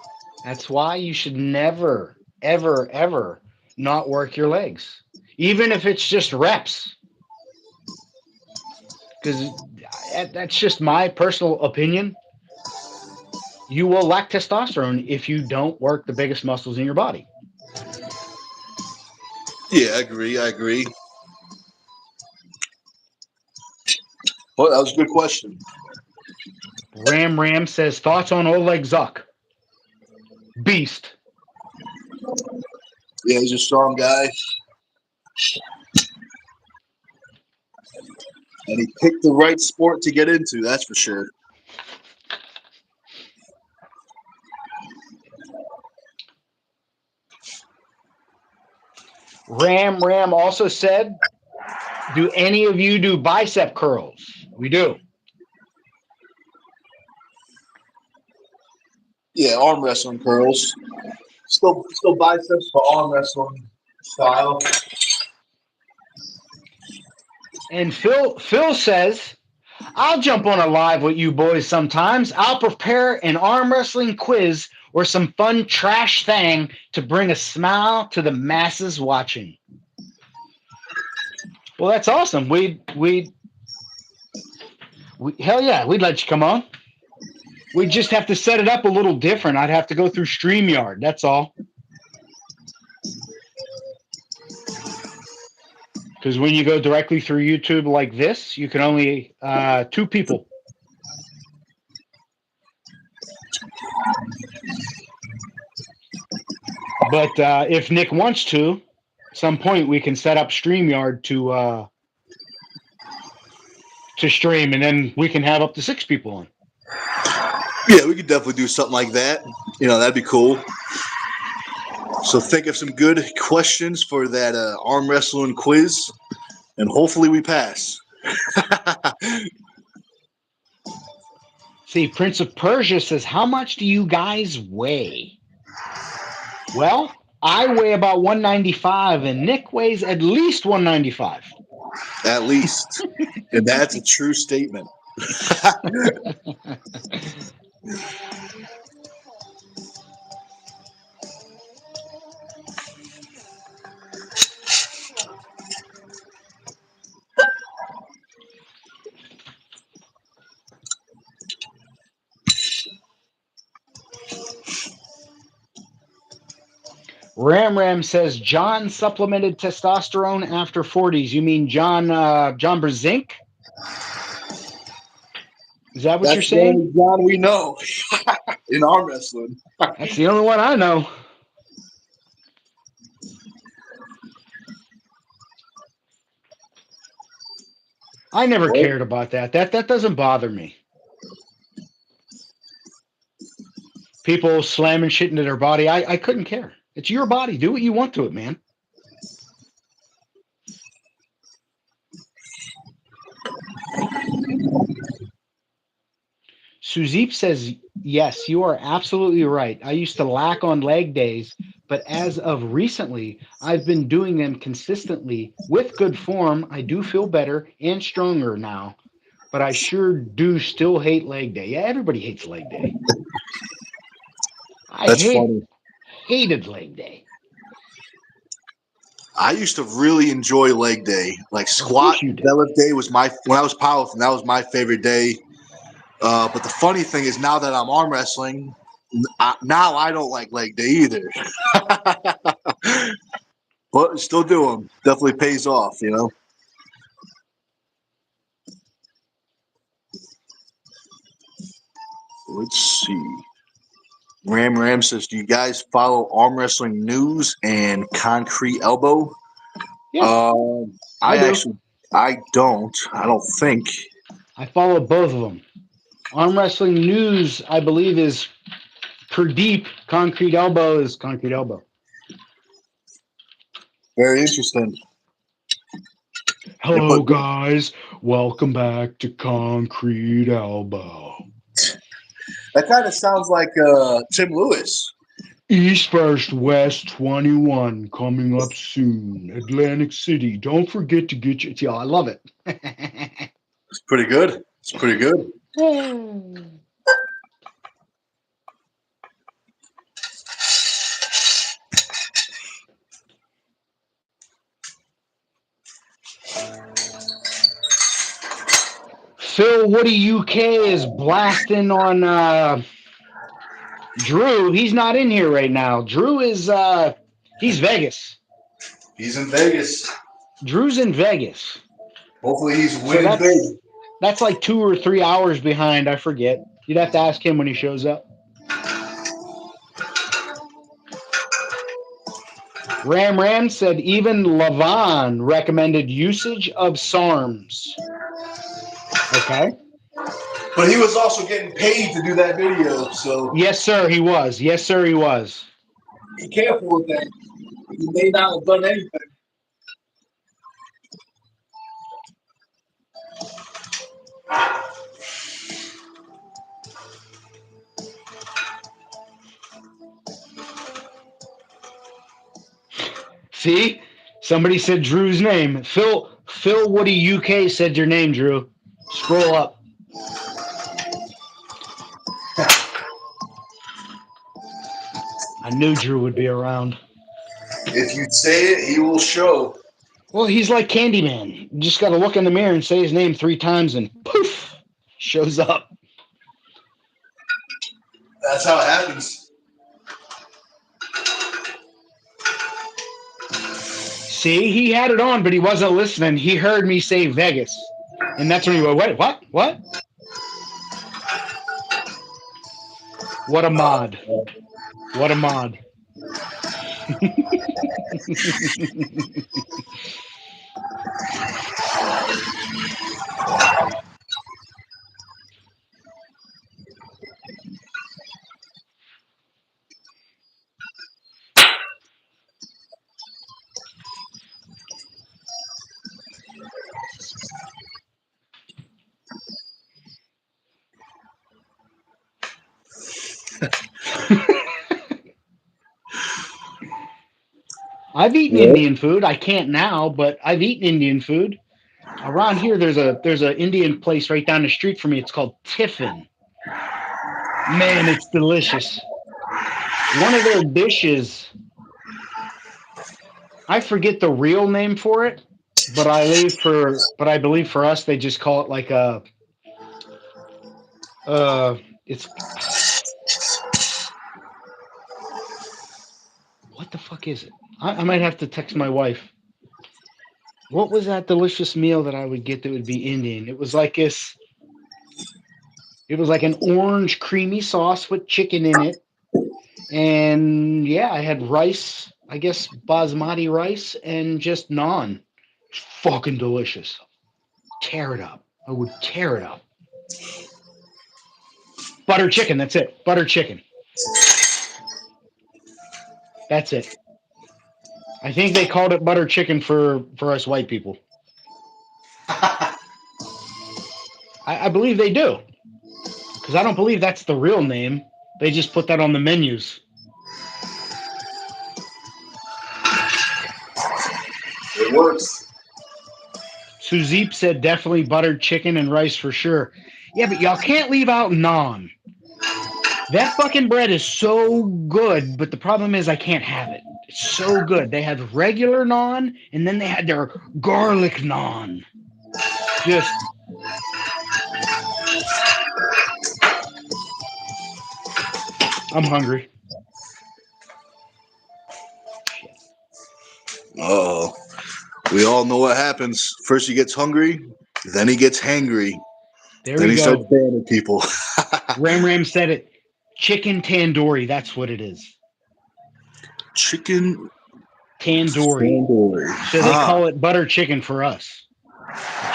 That's why you should never, ever, ever not work your legs, even if it's just reps. Because that's just my personal opinion. You will lack testosterone if you don't work the biggest muscles in your body. Yeah, I agree. Well, that was a good question. Ram says, thoughts on Oleg Zuck? Beast. Yeah, he's a strong guy. And he picked the right sport to get into, that's for sure. Ram also said, do any of you do bicep curls? We do. Yeah, arm wrestling curls. Still biceps, but arm wrestling style. And Phil says, I'll jump on a live with you boys sometimes. I'll prepare an arm wrestling quiz or some fun trash thing to bring a smile to the masses watching. Well, that's awesome. Hell yeah, we'd let you come on. We'd just have to set it up a little different. I'd have to go through StreamYard. That's all. Because when you go directly through YouTube like this, you can only 2 people. But if Nick wants to, at some point we can set up StreamYard to stream, and then we can have up to 6 people on. Yeah, we could definitely do something like that. That'd be cool. So think of some good questions for that arm wrestling quiz, and hopefully we pass. See, Prince of Persia says, how much do you guys weigh? Well, I weigh about 195, and Nick weighs at least 195. At least. And that's a true statement. Ram says John supplemented testosterone after 40s. You mean John Brzenk? Is that what you're That's the saying? only John we know in arm wrestling. That's the only one I know. I never Well, cared about that. That doesn't bother me. People slamming shit into their body. I couldn't care. It's your body. Do what you want to it, man. Suzeep says, yes, you are absolutely right. I used to lack on leg days, but as of recently, I've been doing them consistently with good form. I do feel better and stronger now, but I sure do still hate leg day. Yeah, everybody hates leg day. I that's funny. hated leg day. I used to really enjoy leg day. Like Of squat course you and did. deadlift day was when I was powerlifting, that was my favorite day. But the funny thing is now that I'm arm wrestling, now I don't like leg day either. But still do them. Definitely pays off, you know? Let's see. Ram says, do you guys follow arm wrestling news and concrete elbow? Yeah, I I do. actually, I don't. I don't think. I follow both of them. Arm wrestling news, I believe, is per deep. Concrete elbow is concrete elbow. Very interesting. They Hello, put guys. Welcome back to Concrete Elbow. that kind of sounds like Tim Lewis. East First West 21 coming up soon. Atlantic City. Don't forget to get your. Yeah, I love it. It's pretty good. It's pretty good. Phil Woody UK is blasting on Drew. He's not in here right now. Drew is he's Vegas. He's in Vegas. Drew's in Vegas. Hopefully, he's So winning big. that's like 2 or 3 hours behind. I forget. You'd have to ask him when he shows up. Ram said even Lavan recommended usage of SARMs. Okay. But he was also getting paid to do that video, so Yes, sir, he was. Yes, sir, he was. be careful with that. He may not have done anything. See? Somebody said Drew's name. Phil Woody UK said your name, Drew. Scroll up. I knew Drew would be around. If you say it, he will show. Well, he's like Candyman. You just got to look in the mirror and say his name 3 times and poof, shows up. That's how it happens. See, he had it on, but he wasn't listening. He heard me say Vegas. And that's when he went, wait, what? What? What a mod. What a mod. I've eaten Yeah. Indian food. I can't now, but I've eaten Indian food. Around here, there's a Indian place right down the street from me. It's called Tiffin. Man, it's delicious. One of their dishes, I forget the real name for it, but I believe for us they just call it like a it's what the fuck is it? I might have to text my wife. What was that delicious meal that I would get that would be Indian? It was like an orange creamy sauce with chicken in it. And yeah, I had rice, I guess basmati rice and just naan. Fucking delicious. Tear it up. I would tear it up. Butter chicken, that's it. Butter chicken. That's it. I think they called it butter chicken for us white people. I believe they do. Because I don't believe that's the real name. They just put that on the menus. It works. Suzeep said definitely buttered chicken and rice for sure. Yeah, but y'all can't leave out naan. That fucking bread is so good, but the problem is I can't have it. It's so good. They had regular naan, and then they had their garlic naan. Just I'm hungry. Shit. Oh, we all know what happens. First he gets hungry, then he gets hangry, There then we he starts go. banning people. Ram Ram said it. Chicken tandoori. That's what it is. Chicken Tandoori. tandoori. So they Ah, call it butter chicken for us.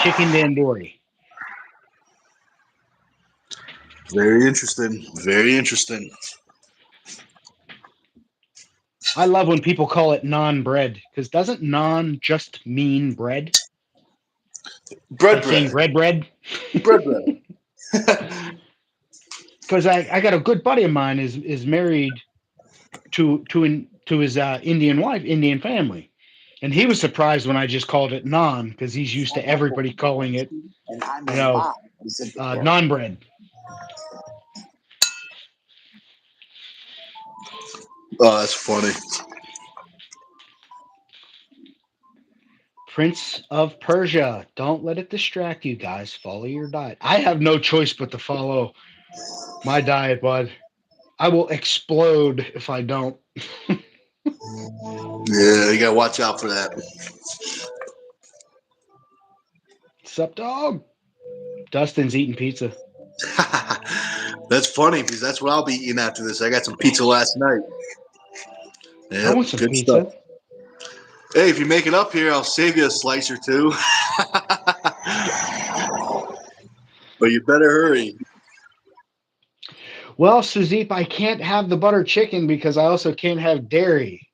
Chicken tandoori. very interesting. Very interesting. I love when people call it non bread because doesn't non just mean bread? Bread Like saying bread. bread? Bread bread. Because I got a good buddy of mine is married to his Indian wife, Indian family. And he was surprised when I just called it naan because he's used to everybody calling it, you know, non bread. Oh, that's funny. Prince of Persia. Don't let it distract you guys. Follow your diet. I have no choice but to follow my diet, bud. I will explode if I don't. Yeah, you gotta watch out for that. Sup, dog? Dustin's eating pizza. That's funny because that's what I'll be eating after this. I got some pizza last night. I Yep, want some good stuff. pizza. Hey, if you make it up here, I'll save you a slice or two. But you better hurry. Well, Suzeep, I can't have the butter chicken because I also can't have dairy.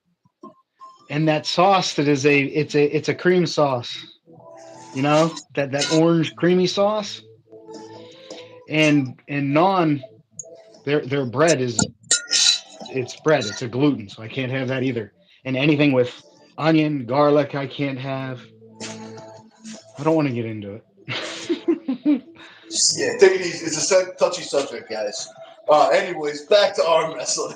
And that sauce that is it's a cream sauce. You know? That orange creamy sauce. And naan, their bread is it's bread. It's a gluten, so I can't have that either. And anything with onion, garlic, I can't have. I don't want to get into it. Yeah, take it easy. It's a touchy subject, guys. Anyways, back to arm wrestling.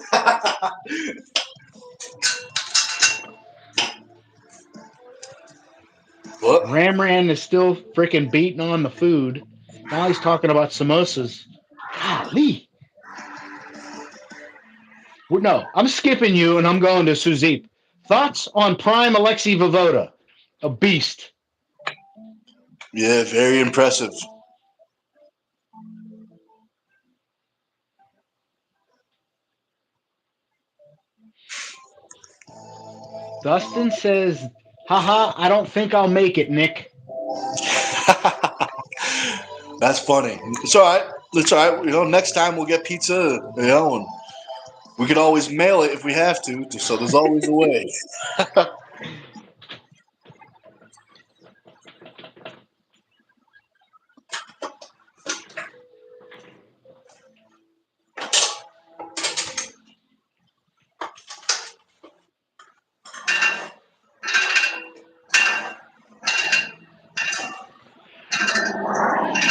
What? Ramran is still freaking beating on the food. Now he's talking about samosas. Golly. No, I'm skipping you and I'm going to Suzeep. Thoughts on Prime Alexei Vovoda? A beast. Yeah, very impressive. Dustin says, haha, I don't think I'll make it, Nick. That's funny. It's all right. It's all right. Next time we'll get pizza. And we could always mail it if we have to. So there's always a way.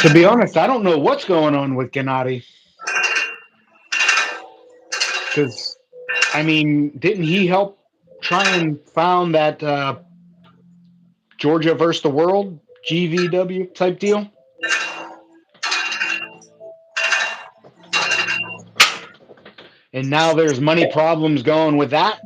To be honest, I don't know what's going on with Gennady. Because, I mean, didn't he help try and found that Georgia versus the World GVW type deal? And now there's money problems going with that.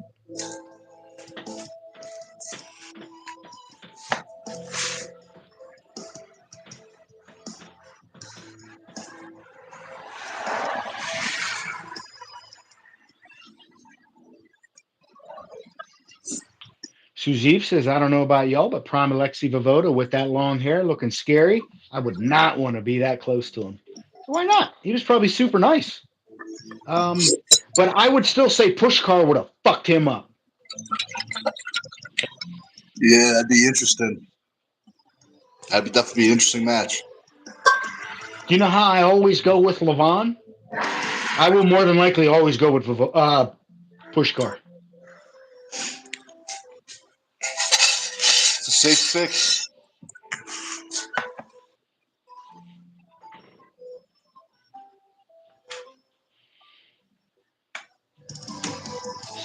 Suzif says, I don't know about y'all, but Prime Alexi Vovoda with that long hair looking scary. I would not want to be that close to him. Why not? He was probably super nice. But I would still say Pushkar would have fucked him up. Yeah, that'd be interesting. That'd definitely be an interesting match. Do you know how I always go with Levon? I will more than likely always go with Pushkar. It's a safe pick.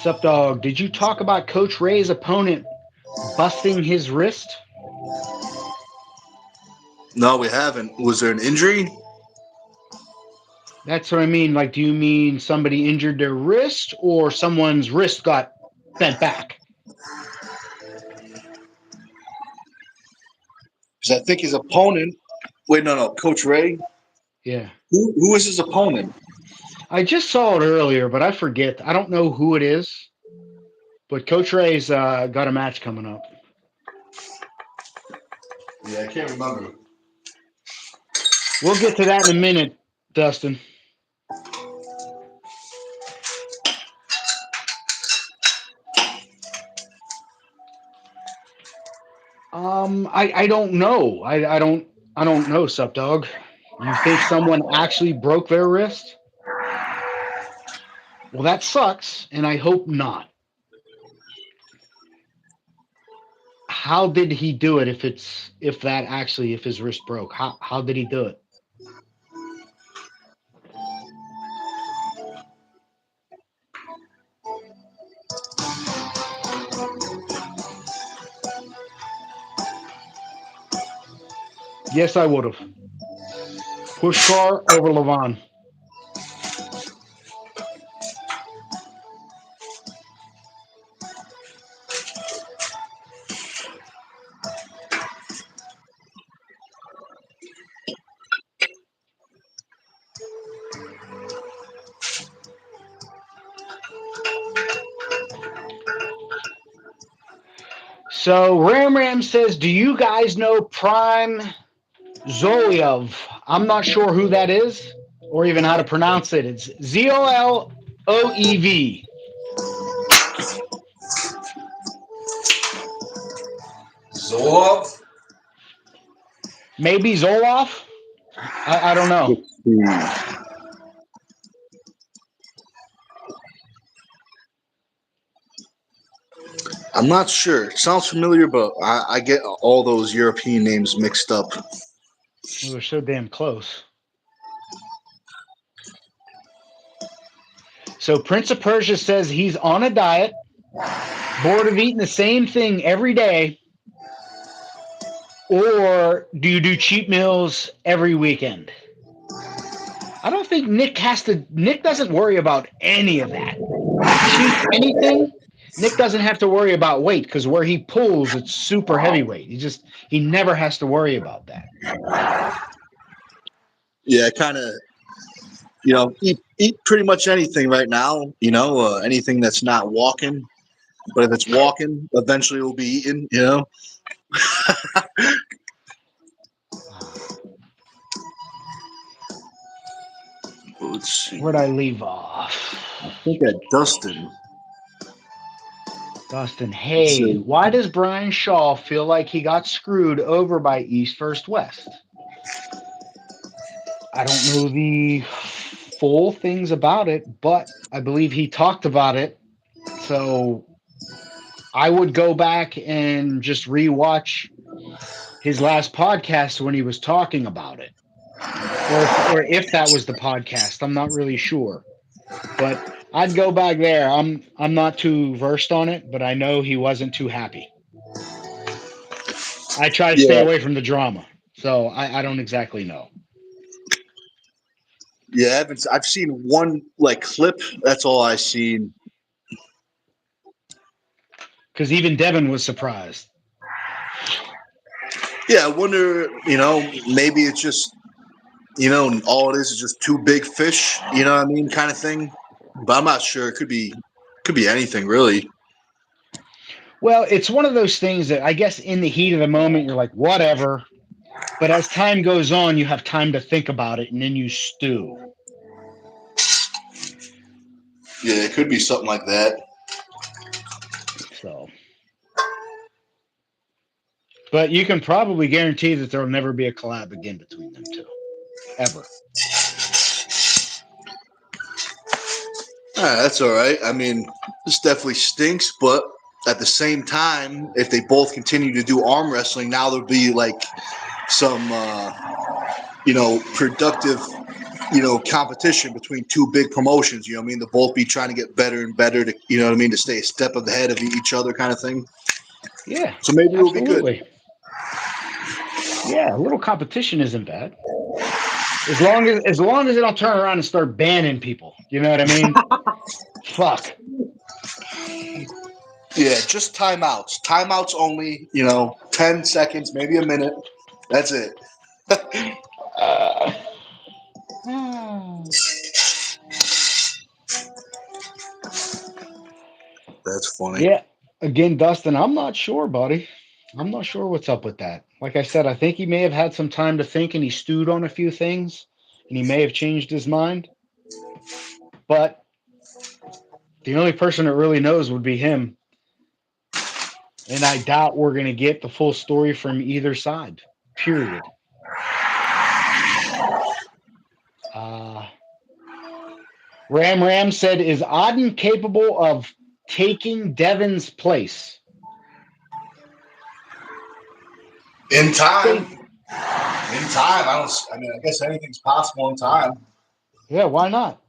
Sup, dog? Did you talk about Coach Ray's opponent busting his wrist? No, we haven't. Was there an injury? That's what I mean. Like, do you mean somebody injured their wrist or someone's wrist got bent back? Because I think his opponent. Wait, no, Coach Ray. Yeah. Who is his opponent? I just saw it earlier, but I forget. I don't know who it is. But Coach Ray's got a match coming up. Yeah, I can't remember. We'll get to that in a minute, Dustin. I don't know. I don't know, Sup Dog. You think someone actually broke their wrist? Well, that sucks, and I hope not. How did he do it if his wrist broke? How did he do it? Yes, I would have. Pushkar over Levon. So Ram says, do you guys know Prime Zoliev? I'm not sure who that is or even how to pronounce it. It's Zoloev. Zolov? Maybe Zoloff? I don't know. I'm not sure. It sounds familiar, but I get all those European names mixed up. Well, they're so damn close. So Prince of Persia says he's on a diet, bored of eating the same thing every day. Or do you do cheat meals every weekend? I don't think Nick doesn't worry about any of that. Cheat anything, Nick doesn't have to worry about weight because where he pulls, it's super heavyweight. He never has to worry about that. Yeah, kind of, eat pretty much anything right now, anything that's not walking. But if it's walking, eventually it will be eaten, Let's see. Where'd I leave off? I think at Dustin. Hey, why does Brian Shaw feel like he got screwed over by East First West? I don't know the full things about it, but I believe he talked about it. So I would go back and just rewatch his last podcast when he was talking about it. or if that was the podcast. I'm not really sure. But I'd go back there. I'm not too versed on it, but I know he wasn't too happy. I try to stay Yeah, away from the drama, so I don't exactly know. yeah. I've seen one like clip. That's all I've seen. Because even Devin was surprised. Yeah, I wonder. Maybe it's just all it is just two big fish. You know what I mean, kind of thing. But I'm not sure. It could be anything really. Well, it's one of those things that I guess in the heat of the moment you're like, whatever. But as time goes on, you have time to think about it, and then you stew. Yeah, it could be something like that. So, but you can probably guarantee that there will never be a collab again between them two, ever. That's all right. I mean, this definitely stinks, but at the same time, if they both continue to do arm wrestling, now there'll be like some, productive, competition between two big promotions. You know what I mean? They'll both be trying to get better and better to, you know what I mean, to stay a step ahead of each other, kind of thing. Yeah, So maybe it'll be good. absolutely. Yeah, a little competition isn't bad. As long as they don't turn around and start banning people. You know what I mean? Fuck. Yeah, just timeouts. Timeouts only. 10 seconds, maybe a minute. That's it. Uh, That's funny. yeah. Again, Dustin, I'm not sure, buddy. I'm not sure what's up with that. Like I said, I think he may have had some time to think and he stewed on a few things and he may have changed his mind. But the only person that really knows would be him. And I doubt we're going to get the full story from either side, period. Uh, Ram said, is Auden capable of taking Devin's place? In time. Think, In time. I guess anything's possible in time. yeah, why not?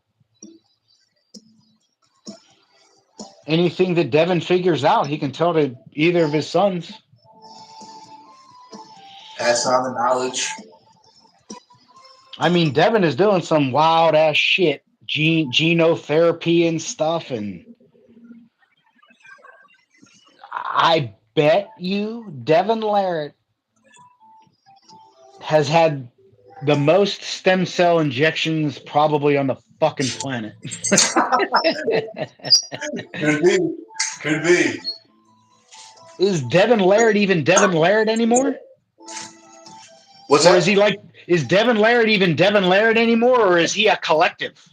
Anything that Devin figures out, he can tell to either of his sons. Pass on the knowledge. I mean, Devin is doing some wild ass shit, genotherapy and stuff, and I bet you Devin Larratt has had the most stem cell injections probably on the fucking planet. Could be. Could be. Is Devin Larratt even Devin Larratt anymore? What's Or that? is Devin Larratt even Devin Larratt anymore, or is he a collective?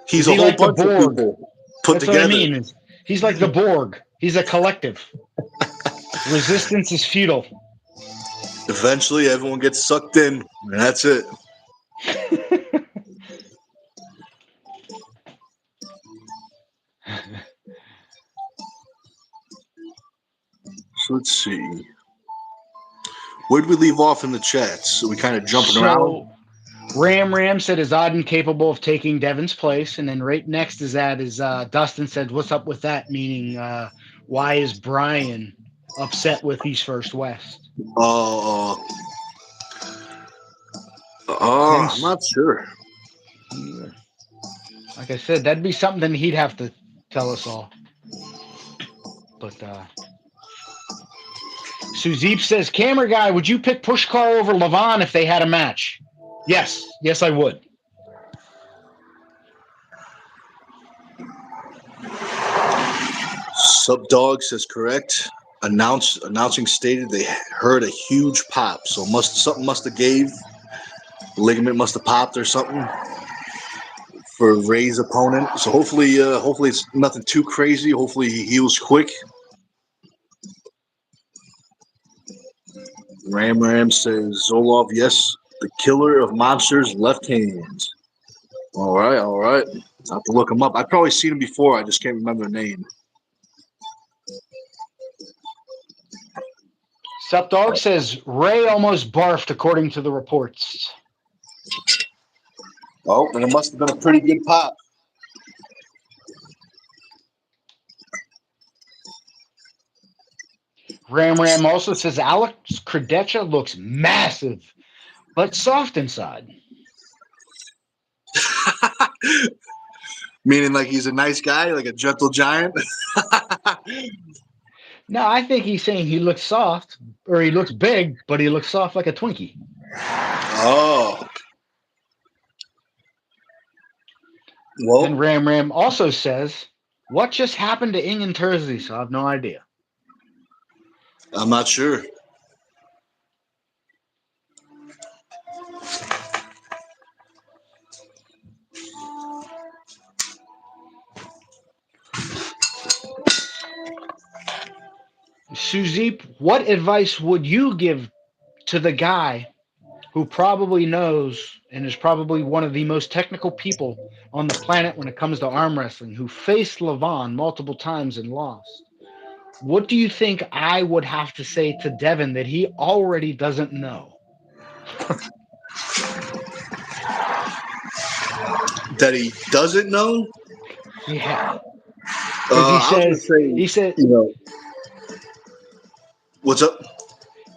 He's Is a he whole like the bunch of Borg? people put That's what I together. mean. He's like the Borg. He's a collective. Resistance is futile. Eventually, everyone gets sucked in, and that's it. So let's see. Where did we leave off in the chats? So we kind of jumping around. So Ram said, is Auden capable of taking Devin's place? And then right next to that is Dustin said, what's up with that? Meaning, why is Brian upset with East First West? I'm not sure. Like I said, that'd be something he'd have to tell us all. But Suzeep says, camera guy, would you pick Pushkar over Levon if they had a match? Yes, I would. Subdog says correct. Announcing stated they heard a huge pop, so something must have gave. Ligament must have popped or something for Ray's opponent. So hopefully it's nothing too crazy. Hopefully he heals quick. Ram says Zoloff, yes, the killer of monsters' left hands. All right. I'll have to look him up. I've probably seen him before. I just can't remember the name. Sup Dog says Ray almost barfed according to the reports. Oh, and it must have been a pretty good pop. Ram also says Alex Kredicha looks massive, but soft inside. Meaning like he's a nice guy, like a gentle giant. No, I think he's saying he looks soft, or he looks big, but he looks soft like a Twinkie. Oh. Well, And Ram also says, what just happened to Ing and Terzi? So I have no idea. I'm not sure. Suzeep, what advice would you give to the guy who probably knows and is probably one of the most technical people on the planet when it comes to arm wrestling, who faced Levon multiple times and lost? What do you think I would have to say to Devin that he already doesn't know? That he doesn't know? Yeah. Because I was going to say, he said, what's up?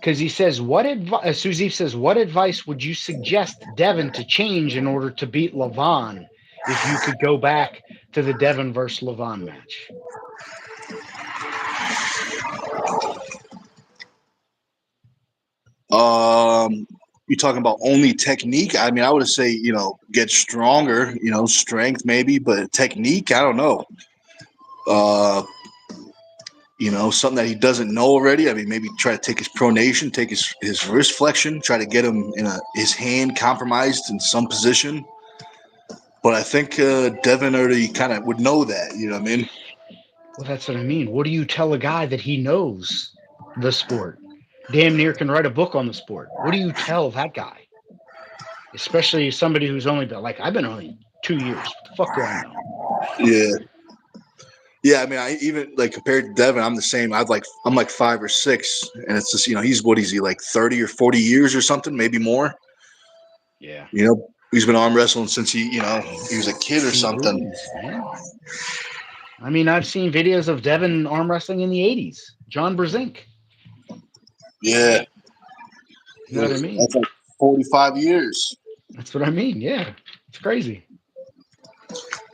because he says, what advice, Suzy says, what advice would you suggest Devin to change in order to beat Levon if you could go back to the Devin versus Levon match? You talking about only technique? I mean, I would say, get stronger, strength maybe, but technique, I don't know. Something that he doesn't know already. I mean, maybe try to take his pronation, take his wrist flexion, try to get him in his hand compromised in some position. But I think Devin already kind of would know that. You know what I mean? Well, that's what I mean. What do you tell a guy that he knows the sport? Damn near can write a book on the sport. What do you tell that guy? Especially somebody who's only been, like, I've been only 2 years. What the fuck do I know? Yeah. Yeah, I mean, I even like compared to Devin, I'm the same. I'm like 5 or 6, and it's just he's he like 30 or 40 years or something, maybe more. Yeah. He's been arm wrestling since he was a kid or something. 80s, man. I mean, I've seen videos of Devin arm wrestling in the 80s. John Brzezinski. Yeah, You know what I mean? That's like 45 years. That's what I mean. Yeah, it's crazy.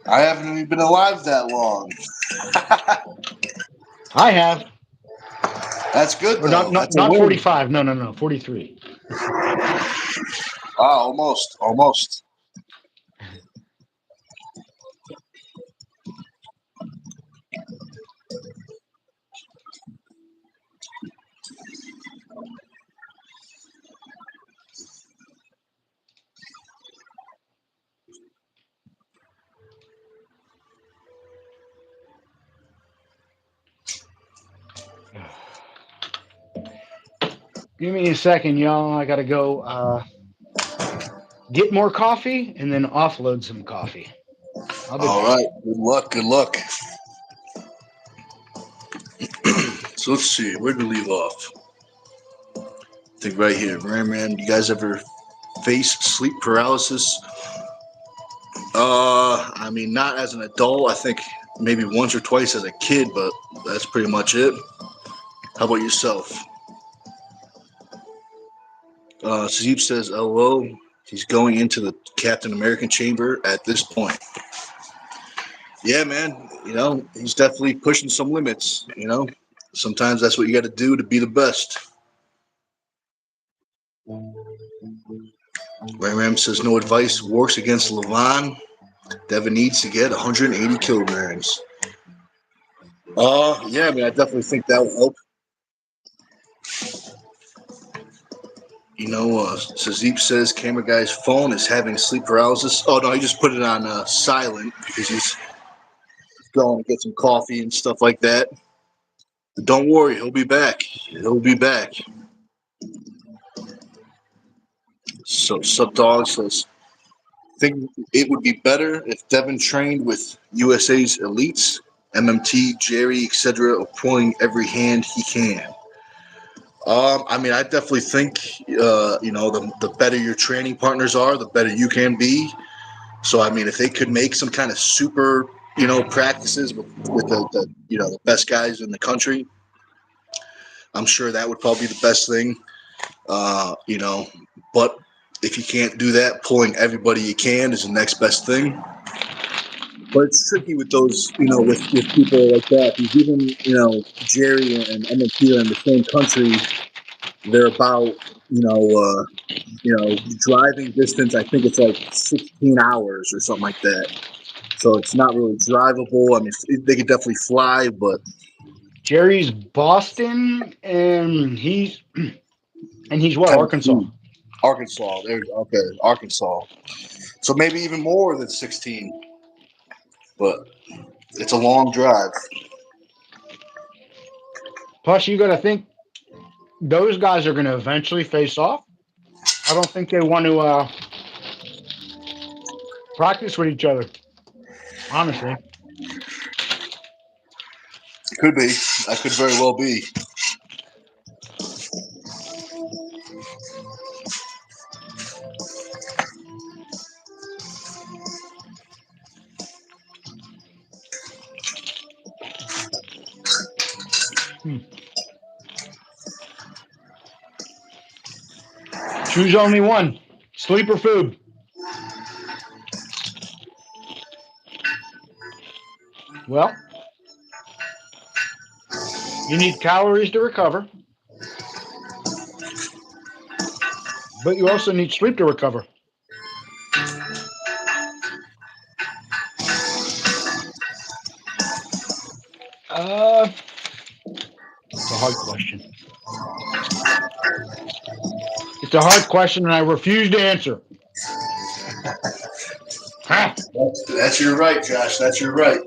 I haven't even been alive that long. I have. That's good, Or though. not 45. No, 43. Almost. Give me a second, y'all. I gotta go get more coffee and then offload some coffee. I'll be All back. right. Good luck. So let's see. Where to leave off? I think right here. Ram, you guys ever face sleep paralysis? I mean, not as an adult. I think maybe once or twice as a kid, but that's pretty much it. How about yourself? Sazeep says, "LO, he's going into the Captain American chamber at this point." Yeah, man. He's definitely pushing some limits. Sometimes that's what you got to do to be the best. Ram says, "No advice works against Levon. Devin needs to get 180 kilograms." Yeah, I mean, I definitely think that would help. Sazeep says camera guy's phone is having sleep paralysis. Oh no, he just put it on silent because he's going to get some coffee and stuff like that. But don't worry, he'll be back. So Sub Dog says, think it would be better if Devin trained with USA's elites, MMT, Jerry, etc., of pulling every hand he can. I mean, I definitely think, the better your training partners are, the better you can be. So I mean, if they could make some kind of super, practices with the best guys in the country, I'm sure that would probably be the best thing. But if you can't do that, pulling everybody you can is the next best thing. But it's tricky with those, with people like that. Because even, Jerry and MMP are in the same country. They're about, driving distance. I think it's like 16 hours or something like that. So it's not really drivable. I mean, they could definitely fly, but Jerry's Boston, and he's what, Arkansas. Tennessee, Arkansas. Okay, Arkansas. So maybe even more than 16. But it's a long drive. Plus, you got to think those guys are going to eventually face off. I don't think they want to practice with each other, honestly. Could be. That could very well be. Choose only one: sleep or food. Well, you need calories to recover, but you also need sleep to recover. Uh, it's a hard question. It's a hard question, and I refuse to answer. Ha! That's your right, Josh. That's your right.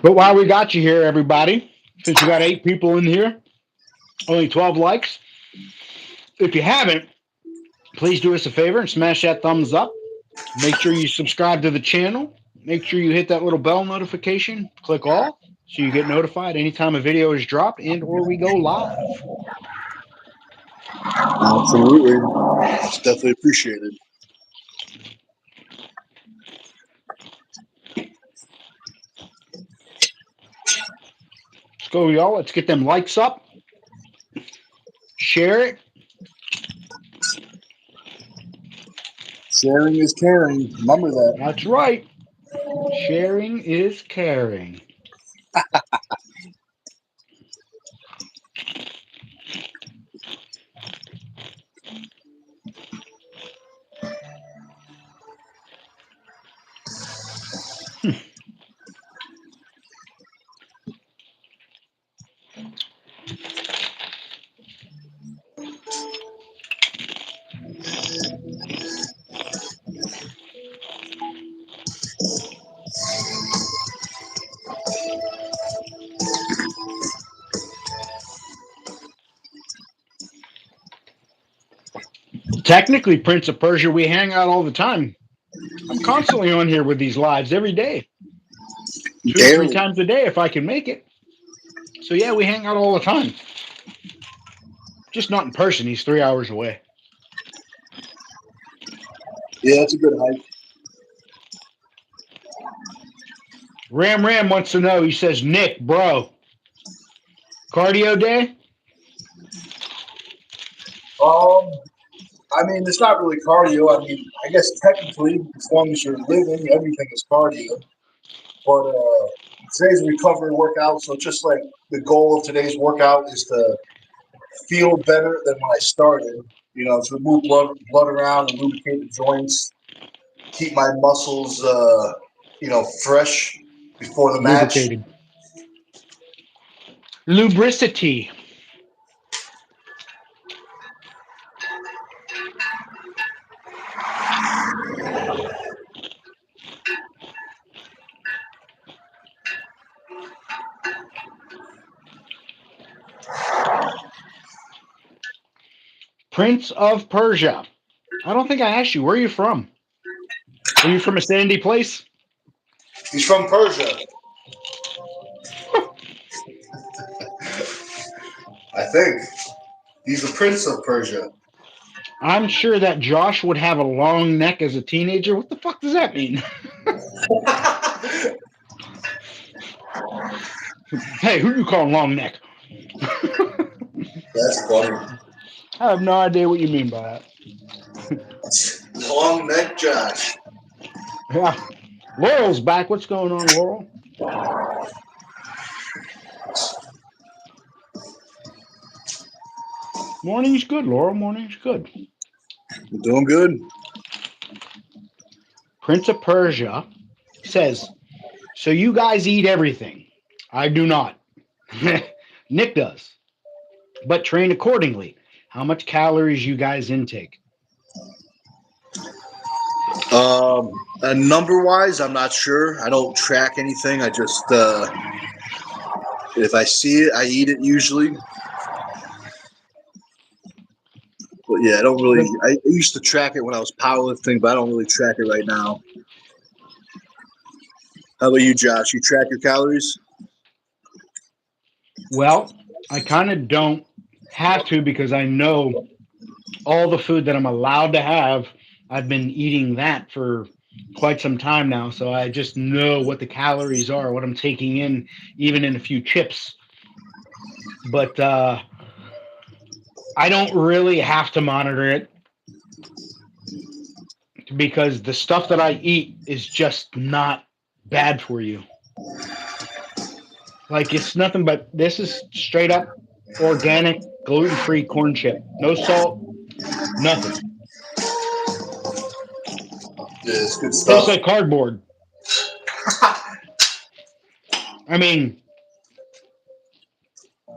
But while we got you here, everybody, since we got 8 people in here, only 12 likes. If you haven't, please do us a favor and smash that thumbs up. Make sure you subscribe to the channel. Make sure you hit that little bell notification. Click all so you get notified anytime a video is dropped and or we go live. Absolutely. It's definitely appreciated. Let's go, y'all. Let's get them likes up. Share it. Sharing is caring. Remember that. That's right. Sharing is caring. Technically, Prince of Persia, we hang out all the time. I'm constantly on here with these lives every day, 2 to 3 Daily. times a day if I can make it. So yeah, we hang out all the time. Just not in person. He's 3 hours away. Yeah, that's a good hike. Ram wants to know. He says, Nick, bro, cardio day? I mean, it's not really cardio. I mean, I guess technically, as long as you're living, everything is cardio. But today's a recovery workout, so just like the goal of today's workout is to feel better than when I started. To move blood around and lubricate the joints, keep my muscles, fresh before the match. Lubricated. Lubricity. Prince of Persia. I don't think I asked you. Where are you from? Are you from a sandy place? He's from Persia. I think. He's the Prince of Persia. I'm sure that Josh would have a long neck as a teenager. What the fuck does that mean? Hey, who you calling long neck? That's funny. I have no idea what you mean by that. Long neck Josh. Yeah. Laurel's back. What's going on, Laurel? Morning's good, Laurel. Morning's good. You're doing good. Prince of Persia says, so you guys eat everything. I do not. Nick does, but train accordingly. How much calories you guys intake? And number wise, I'm not sure. I don't track anything. I just if I see it, I eat it usually. But yeah, I don't really. I used to track it when I was powerlifting, but I don't really track it right now. How about you, Josh? You track your calories? Well, I kind of don't have to because I know all the food that I'm allowed to have. I've been eating that for quite some time now, so I just know what the calories are, what I'm taking in, even in a few chips. But I don't really have to monitor it because the stuff that I eat is just not bad for you. Like it's nothing but this is straight up organic, gluten-free corn chip. No salt, nothing. Yeah, it's good Tastes stuff. like cardboard. I mean,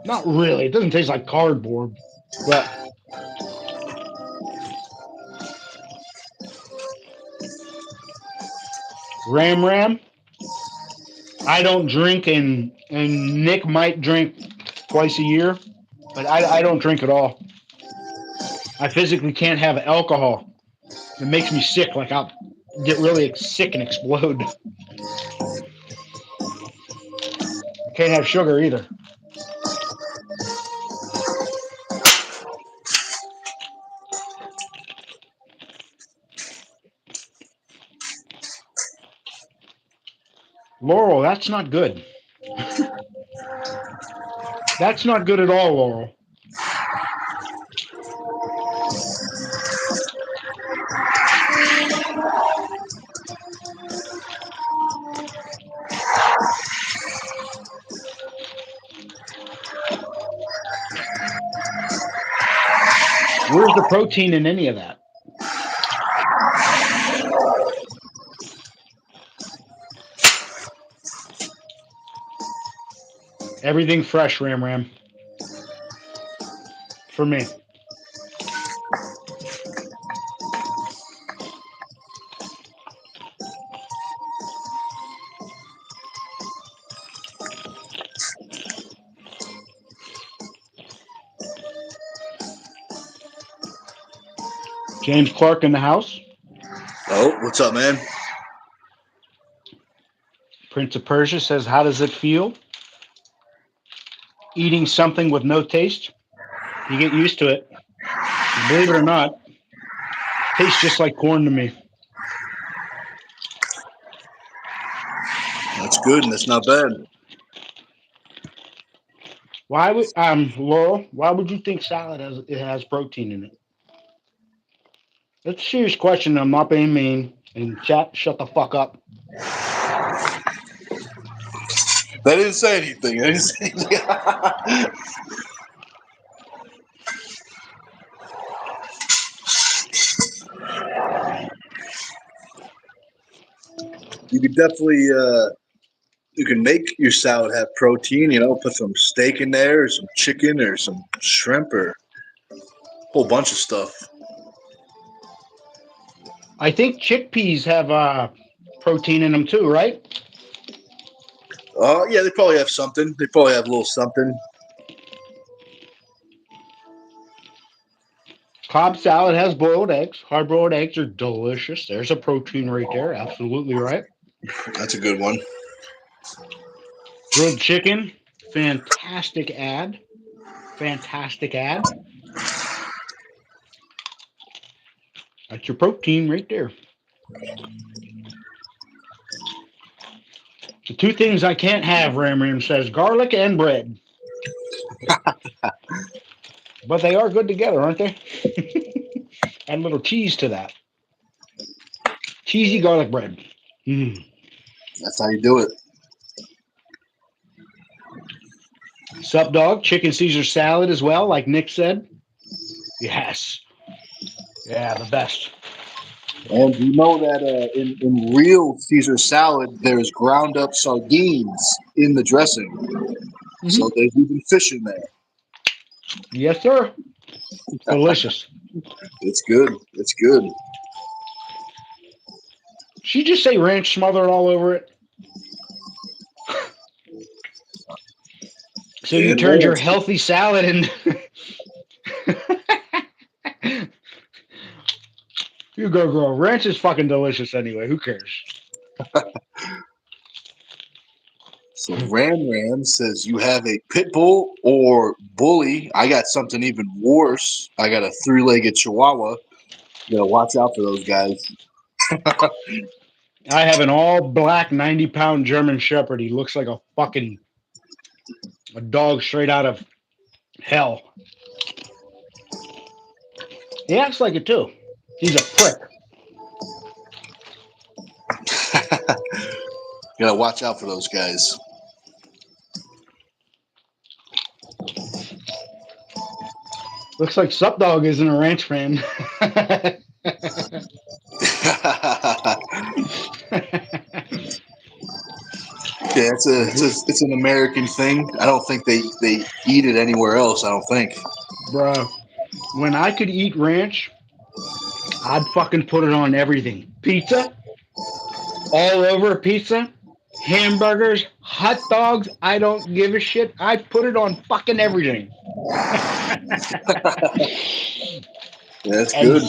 not really. It doesn't taste like cardboard, but Ram. I don't drink, and Nick might drink twice a year, but I don't drink at all. I physically can't have alcohol. It makes me sick. Like I'll get really sick and explode. I can't have sugar either. Laurel, that's not good. That's not good at all, Laurel. Where's the protein in any of that? Everything fresh, Ram. For me. James Clark in the house. Oh, what's up, man? Prince of Persia says, how does it feel? Eating something with no taste? You get used to it. Believe it or not, tastes just like corn to me. That's good, and that's not bad. Why would Laurel? Why would you think salad has protein in it? That's a serious question. I'm not being mean. And chat, shut the fuck up. They didn't say anything. They didn't say anything. You could definitely you can make your salad have protein. You know, put some steak in there, or some chicken, or some shrimp, or a whole bunch of stuff. I think chickpeas have protein in them too, right? Yeah, they probably have something. They probably have a little something. Cobb salad has boiled eggs. Hard-boiled eggs are delicious. There's a protein right there. Absolutely right. That's a good one. Grilled chicken, fantastic ad. Fantastic ad. That's your protein right there. The two things I can't have, Ram Ram says, garlic and bread. But they are good together, aren't they? Add a little cheese to that. Cheesy garlic bread. Mm. That's how you do it. Sup, dog? Chicken Caesar salad as well, like Nick said. Yes. Yeah, the best. And you know that in real Caesar salad, there's ground up sardines in the dressing. So there's even fish in there. Yes, sir. Delicious. It's good. It's good. She just say ranch smothered all over it. So you And turned your ranch. healthy salad into. You go, girl. Ranch is fucking delicious anyway. Who cares? So Ram says you have a pit bull or bully. I got something even worse. I got a 3-legged chihuahua. You gotta watch out for those guys. I have an all black 90-pound German Shepherd. He looks like a dog straight out of hell. He acts like it too. He's a prick. You gotta watch out for those guys. Looks like Sup Dog isn't a ranch fan. Yeah, it's an American thing. I don't think they eat it anywhere else. I don't think. Bruh, when I could eat ranch, I'd fucking put it on everything. Pizza, all over pizza, hamburgers, hot dogs. I don't give a shit. I put it on fucking everything. That's And good.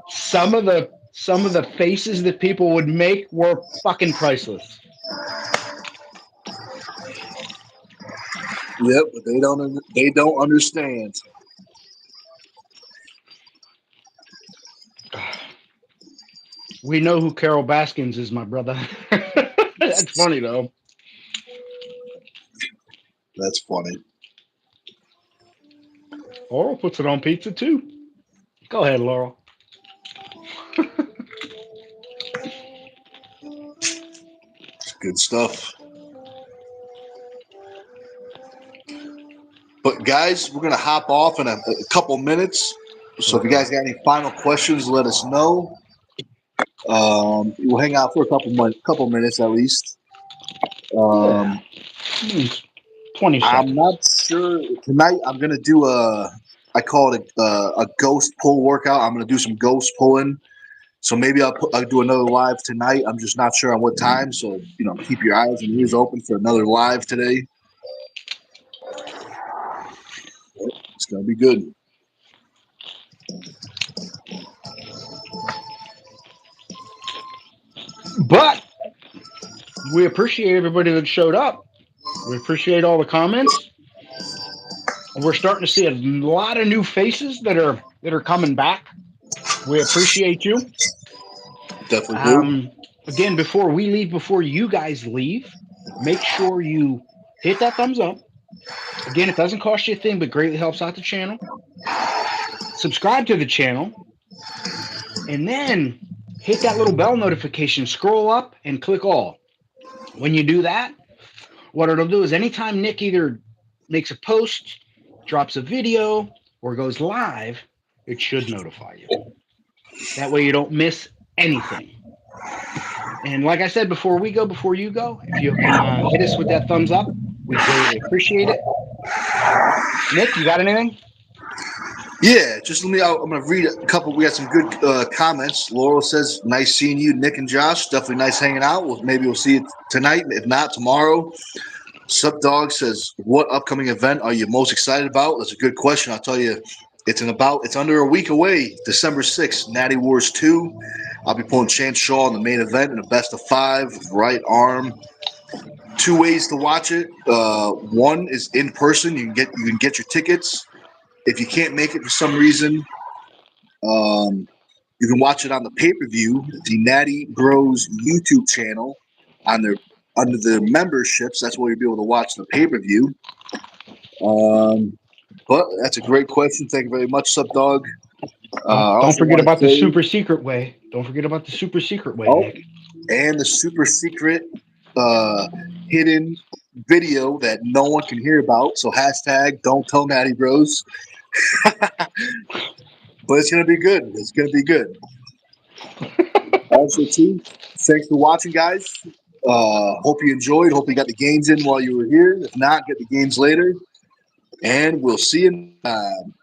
some of the faces that people would make were fucking priceless. Yep, but they don't understand. We know who Carol Baskins is, my brother. That's funny though. That's funny. Laurel puts it on pizza too. Go ahead, Laurel. It's good stuff. But guys, we're gonna hop off in a couple minutes. So if you guys got any final questions, let us know. We'll hang out for a couple minutes at least. Yeah. 20 seconds. I'm not sure tonight. I'm gonna do I call it a ghost pull workout. I'm gonna do some ghost pulling. So maybe I'll do another live tonight. I'm just not sure on what time. So keep your eyes and ears open for another live today. It's gonna be good. But we appreciate everybody that showed up. We appreciate all the comments. We're starting to see a lot of new faces that are coming back. We appreciate you. Definitely do. Again, before we leave, before you guys leave, make sure you hit that thumbs up. Again, it doesn't cost you a thing, but greatly helps out the channel. Subscribe to the channel. And then hit that little bell notification, scroll up, and click all. When you do that, what it'll do is anytime Nick either makes a post, drops a video, or goes live, it should notify you. That way you don't miss anything. And like I said, before you go, if you can hit us with that thumbs up, we greatly appreciate it. Nick, you got anything? Yeah, just let me. I'm gonna read a couple. We got some good comments. Laurel says, "Nice seeing you, Nick and Josh. Definitely nice hanging out. Maybe we'll see you tonight. If not, tomorrow." Sup Dog says, "What upcoming event are you most excited about?" That's a good question. I'll tell you. It's under a week away, December 6th, Natty Wars 2. I'll be pulling Chance Shaw in the main event in a best of 5, right arm. 2 ways to watch it. One is in person. You can get your tickets. If you can't make it for some reason, you can watch it on the pay-per-view, the Natty Bros YouTube channel, on their under the memberships. That's where you'll be able to watch the pay-per-view. But that's a great question. Thank you very much, Sub Dog. I Don't also forget want about to the say, super secret way. Don't forget about the super secret way, oh, Nick. and the super secret hidden video that no one can hear about. So hashtag don't tell Natty Bros. But it's gonna be good. It's gonna be good. Also, too, thanks for watching, guys. Hope you enjoyed. Hope you got the games in while you were here. If not, get the games later. And we'll see you next time.